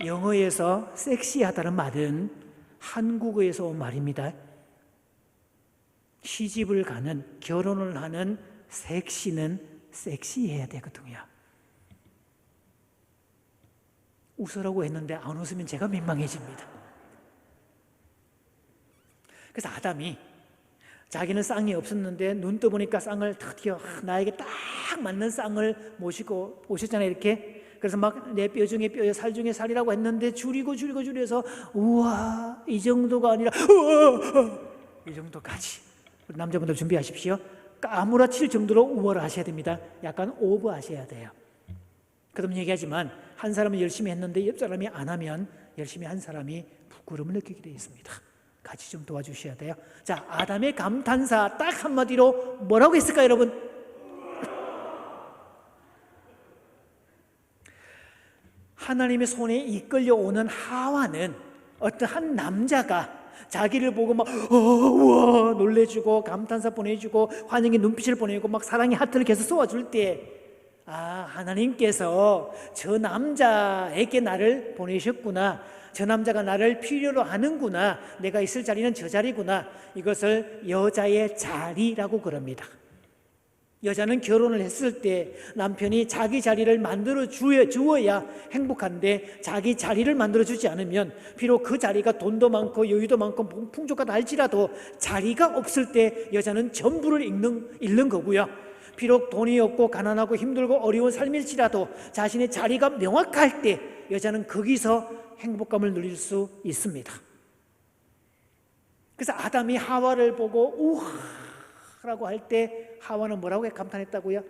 영어에서 섹시하다는 말은 한국어에서 온 말입니다. 시집을 가는, 결혼을 하는 섹시는 섹시해야 되거든요. 웃으라고 했는데 안 웃으면 제가 민망해집니다. 그래서 아담이 자기는 쌍이 없었는데 눈 떠보니까 쌍을 드디어 나에게 딱 맞는 쌍을 모시고 오셨잖아요. 이렇게. 그래서 막 내 뼈 중에 뼈, 살 중에 살이라고 했는데 줄여서 우와, 이 정도가 아니라 우와, 이 정도까지. 남자분들 준비하십시오. 까무라칠 정도로 우월을 하셔야 됩니다. 약간 오버하셔야 돼요. 그럼 얘기하지만 한 사람은 열심히 했는데 옆 사람이 안 하면 열심히 한 사람이 부끄러움을 느끼게 되어 있습니다. 같이 좀 도와주셔야 돼요. 자, 아담의 감탄사 딱 한마디로 뭐라고 했을까요, 여러분? 하나님의 손에 이끌려오는 하와는 어떤 한 남자가 자기를 보고 막 우와 놀래주고 감탄사 보내주고 환영의 눈빛을 보내고 막 사랑의 하트를 계속 쏘아줄 때 하나님께서 저 남자에게 나를 보내셨구나, 저 남자가 나를 필요로 하는구나, 내가 있을 자리는 저 자리구나, 이것을 여자의 자리라고 그럽니다. 여자는 결혼을 했을 때 남편이 자기 자리를 만들어 주어야 행복한데 자기 자리를 만들어 주지 않으면 비록 그 자리가 돈도 많고 여유도 많고 풍족하다 할지라도 자리가 없을 때 여자는 전부를 잃는 거고요. 비록 돈이 없고 가난하고 힘들고 어려운 삶일지라도 자신의 자리가 명확할 때 여자는 거기서 행복감을 누릴 수 있습니다. 그래서 아담이 하와를 보고 우와 라고 할 때 하와는 뭐라고 감탄했다고요?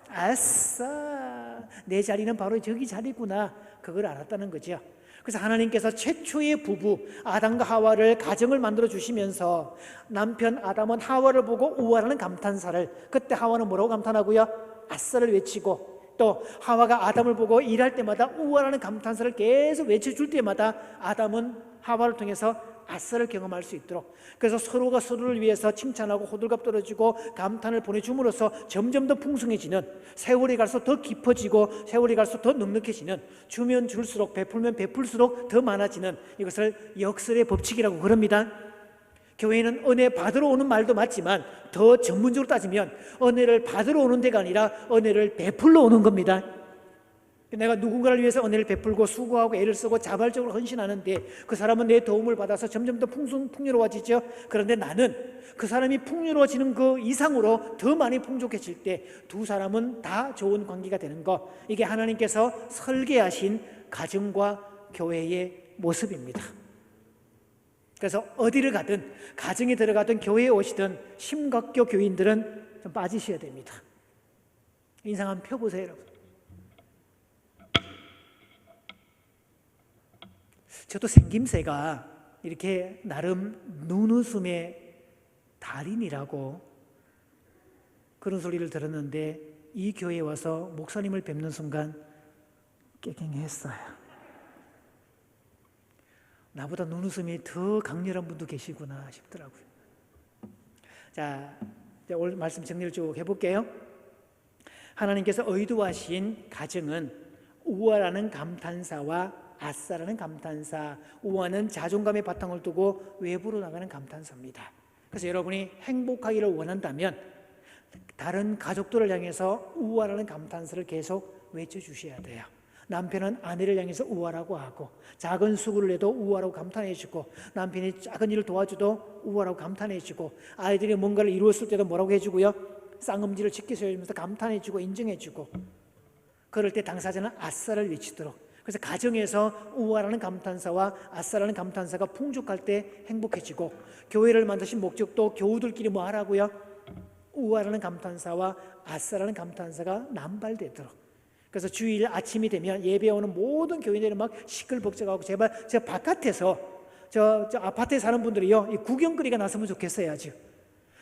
아싸, 내 자리는 바로 저기 자리구나, 그걸 알았다는 거죠. 그래서 하나님께서 최초의 부부 아담과 하와를 가정을 만들어 주시면서 남편 아담은 하와를 보고 우와라는 감탄사를, 그때 하와는 뭐라고 감탄하고요? 아싸를 외치고, 또 하와가 아담을 보고 일할 때마다 우와라는 감탄사를 계속 외쳐줄 때마다 아담은 하와를 통해서 아싸를 경험할 수 있도록, 그래서 서로가 서로를 위해서 칭찬하고 호들갑 떨어지고 감탄을 보내줌으로써 점점 더 풍성해지는, 세월이 갈수록 더 깊어지고 세월이 갈수록 더 넉넉해지는, 주면 줄수록 베풀면 베풀수록 더 많아지는, 이것을 역설의 법칙이라고 그럽니다. 교회는 은혜 받으러 오는 말도 맞지만 더 전문적으로 따지면 은혜를 받으러 오는 데가 아니라 은혜를 베풀러 오는 겁니다. 내가 누군가를 위해서 은혜를 베풀고 수고하고 애를 쓰고 자발적으로 헌신하는데 그 사람은 내 도움을 받아서 점점 더 풍요로워지죠. 그런데 나는 그 사람이 풍요로워지는 그 이상으로 더 많이 풍족해질 때 두 사람은 다 좋은 관계가 되는 것, 이게 하나님께서 설계하신 가정과 교회의 모습입니다. 그래서 어디를 가든, 가정에 들어가든 교회에 오시든 심각교 교인들은 좀 빠지셔야 됩니다. 인상 한번 펴보세요, 여러분. 저도 생김새가 이렇게 나름 눈웃음의 달인이라고 그런 소리를 들었는데 이 교회에 와서 목사님을 뵙는 순간 깨갱했어요. 나보다 눈웃음이 더 강렬한 분도 계시구나 싶더라고요. 자, 이제 오늘 말씀 정리를 쭉 해볼게요. 하나님께서 의도하신 가정은 우와라는 감탄사와 아싸라는 감탄사, 우와는 자존감의 바탕을 두고 외부로 나가는 감탄사입니다. 그래서 여러분이 행복하기를 원한다면 다른 가족들을 향해서 우와라는 감탄사를 계속 외쳐주셔야 돼요. 남편은 아내를 향해서 우와라고 하고, 작은 수고를 해도 우와라고 감탄해주고, 남편이 작은 일을 도와줘도 우와라고 감탄해주고, 아이들이 뭔가를 이루었을 때도 뭐라고 해주고요? 쌍음지를 지켜주면서 감탄해주고 인정해주고, 그럴 때 당사자는 아싸를 외치도록. 그래서 가정에서 우와라는 감탄사와 아싸라는 감탄사가 풍족할 때 행복해지고, 교회를 만드신 목적도 교우들끼리 뭐 하라고요? 우와라는 감탄사와 아싸라는 감탄사가 남발되도록. 그래서 주일 아침이 되면 예배 오는 모든 교인들이 막 시끌벅적하고, 제발 저 바깥에서 저 아파트에 사는 분들이요, 이 구경거리가 났으면 좋겠어요. 아주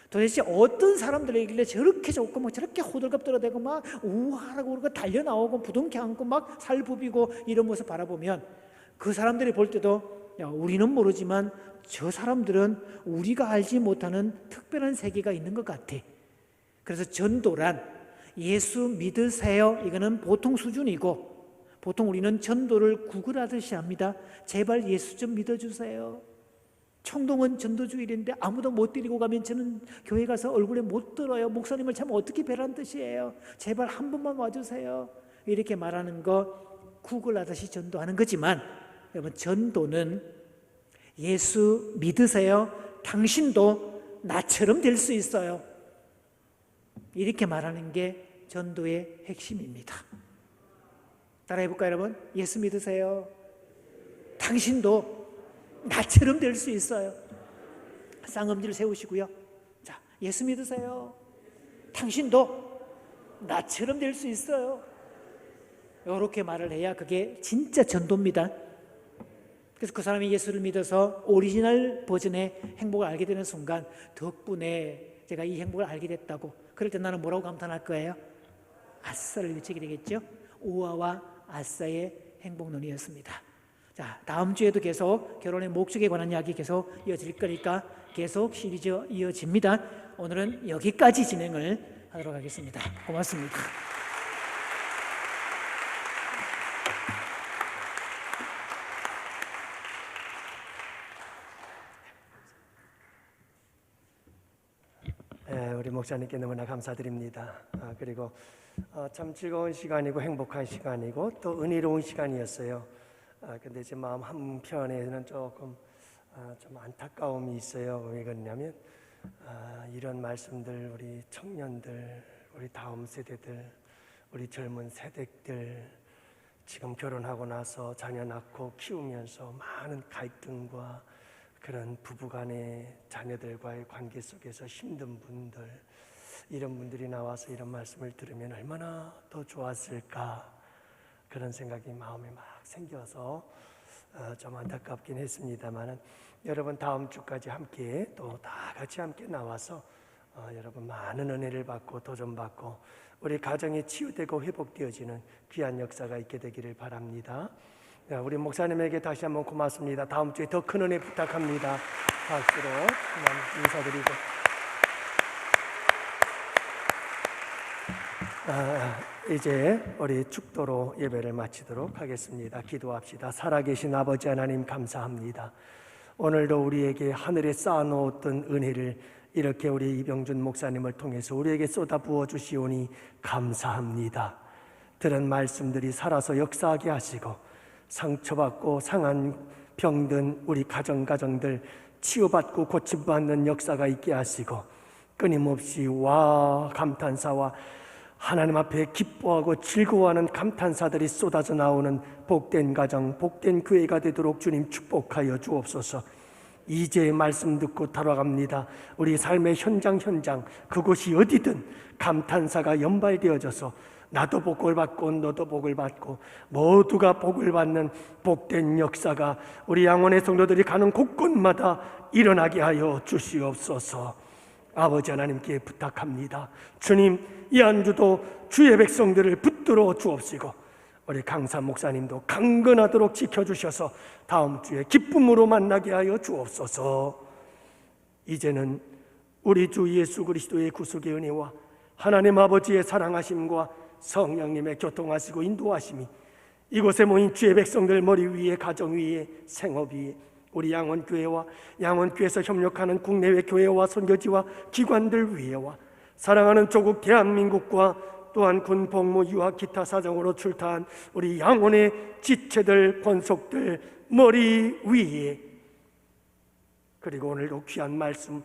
도대체 어떤 사람들이길래 저렇게 좋고 막 저렇게 호들갑 떨어대고 막 우하라고 그러고 달려 나오고 부둥켜 안고 막 살 부비고 이런 모습 바라보면 그 사람들이 볼 때도 야, 우리는 모르지만 저 사람들은 우리가 알지 못하는 특별한 세계가 있는 것 같아. 그래서 전도란 예수 믿으세요, 이거는 보통 수준이고, 보통 우리는 전도를 구걸하듯이 합니다. 제발 예수 좀 믿어주세요. 청동은 전도주일인데 아무도 못 데리고 가면 저는 교회 가서 얼굴에 못 들어요. 목사님을 참 어떻게 뵈란 뜻이에요. 제발 한 번만 와주세요. 이렇게 말하는 거 구걸하듯이 전도하는 거지만, 여러분, 전도는 예수 믿으세요, 당신도 나처럼 될 수 있어요, 이렇게 말하는 게 전도의 핵심입니다. 따라해 볼까요, 여러분? 예수 믿으세요, 당신도 나처럼 될 수 있어요. 쌍엄지를 세우시고요. 자, 예수 믿으세요, 당신도 나처럼 될 수 있어요. 이렇게 말을 해야 그게 진짜 전도입니다. 그래서 그 사람이 예수를 믿어서 오리지널 버전의 행복을 알게 되는 순간, 덕분에 제가 이 행복을 알게 됐다고, 그럴 때 나는 뭐라고 감탄할 거예요? 아싸를 외치게 되겠죠. 오아와 아싸의 행복론이었습니다. 자, 다음 주에도 계속 결혼의 목적에 관한 이야기 계속 이어질 거니까 계속 시리즈 이어집니다. 오늘은 여기까지 진행을 하도록 하겠습니다. 고맙습니다. 우리 목사님께 너무나 감사드립니다. 그리고 참 즐거운 시간이고 행복한 시간이고 또 은혜로운 시간이었어요. 근데 제 마음 한편에는 조금 좀 안타까움이 있어요. 왜 그러냐면 이런 말씀들 우리 청년들, 우리 다음 세대들, 우리 젊은 세대들 지금 결혼하고 나서 자녀 낳고 키우면서 많은 갈등과 그런 부부간의 자녀들과의 관계 속에서 힘든 분들, 이런 분들이 나와서 이런 말씀을 들으면 얼마나 더 좋았을까, 그런 생각이 마음에 막 생겨서 좀 안타깝긴 했습니다만, 여러분 다음 주까지 함께 또 다 같이 함께 나와서 여러분 많은 은혜를 받고 도전받고 우리 가정이 치유되고 회복되어지는 귀한 역사가 있게 되기를 바랍니다. 우리 목사님에게 다시 한번 고맙습니다. 다음 주에 더 큰 은혜 부탁합니다. 박수로 인사드리고, 이제 우리 축도로 예배를 마치도록 하겠습니다. 기도합시다. 살아계신 아버지 하나님, 감사합니다. 오늘도 우리에게 하늘에 쌓아놓았던 은혜를 이렇게 우리 이병준 목사님을 통해서 우리에게 쏟아부어 주시오니 감사합니다. 들은 말씀들이 살아서 역사하게 하시고, 상처받고 상한 병든 우리 가정들 치유받고 고침받는 역사가 있게 하시고, 끊임없이 감탄사와 하나님 앞에 기뻐하고 즐거워하는 감탄사들이 쏟아져 나오는 복된 가정, 복된 교회가 되도록 주님 축복하여 주옵소서. 이제 말씀 듣고 돌아갑니다. 우리 삶의 현장 그곳이 어디든 감탄사가 연발되어져서 나도 복을 받고 너도 복을 받고 모두가 복을 받는 복된 역사가 우리 양원의 성도들이 가는 곳곳마다 일어나게 하여 주시옵소서. 아버지 하나님께 부탁합니다. 주님, 이 한 주도 주의 백성들을 붙들어 주옵시고 우리 강사 목사님도 강건하도록 지켜주셔서 다음 주에 기쁨으로 만나게 하여 주옵소서. 이제는 우리 주 예수 그리스도의 구속의 은혜와 하나님 아버지의 사랑하심과 성령님의 교통하시고 인도하심이 이곳에 모인 주의 백성들 머리 위에, 가정 위에, 생업 위에, 우리 양원교회와 양원교회에서 협력하는 국내외 교회와 선교지와 기관들 위에와 사랑하는 조국 대한민국과 또한 군 복무, 유학, 기타 사정으로 출타한 우리 양원의 지체들, 권속들 머리 위에, 그리고 오늘도 귀한 말씀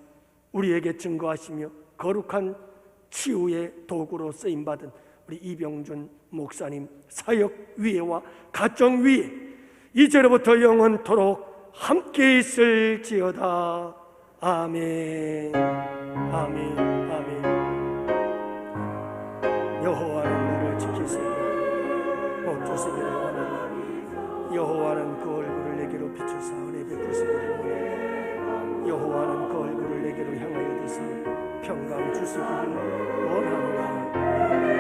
우리에게 증거하시며 거룩한 치유의 도구로 쓰임받은 우리 이병준 목사님 사역 위에와 가정 위에 이제로부터 영원토록 함께 있을지어다. 아멘. 아멘. 아멘. 여호와는 너를 지키시고 복 주시기를 원하노니 여호와는 그 얼굴을 내게로 비추사 은혜 베푸시기를 원하노니 여호와는 그 얼굴을 내게로 향하여 드사 평강 주시기를 원하노라.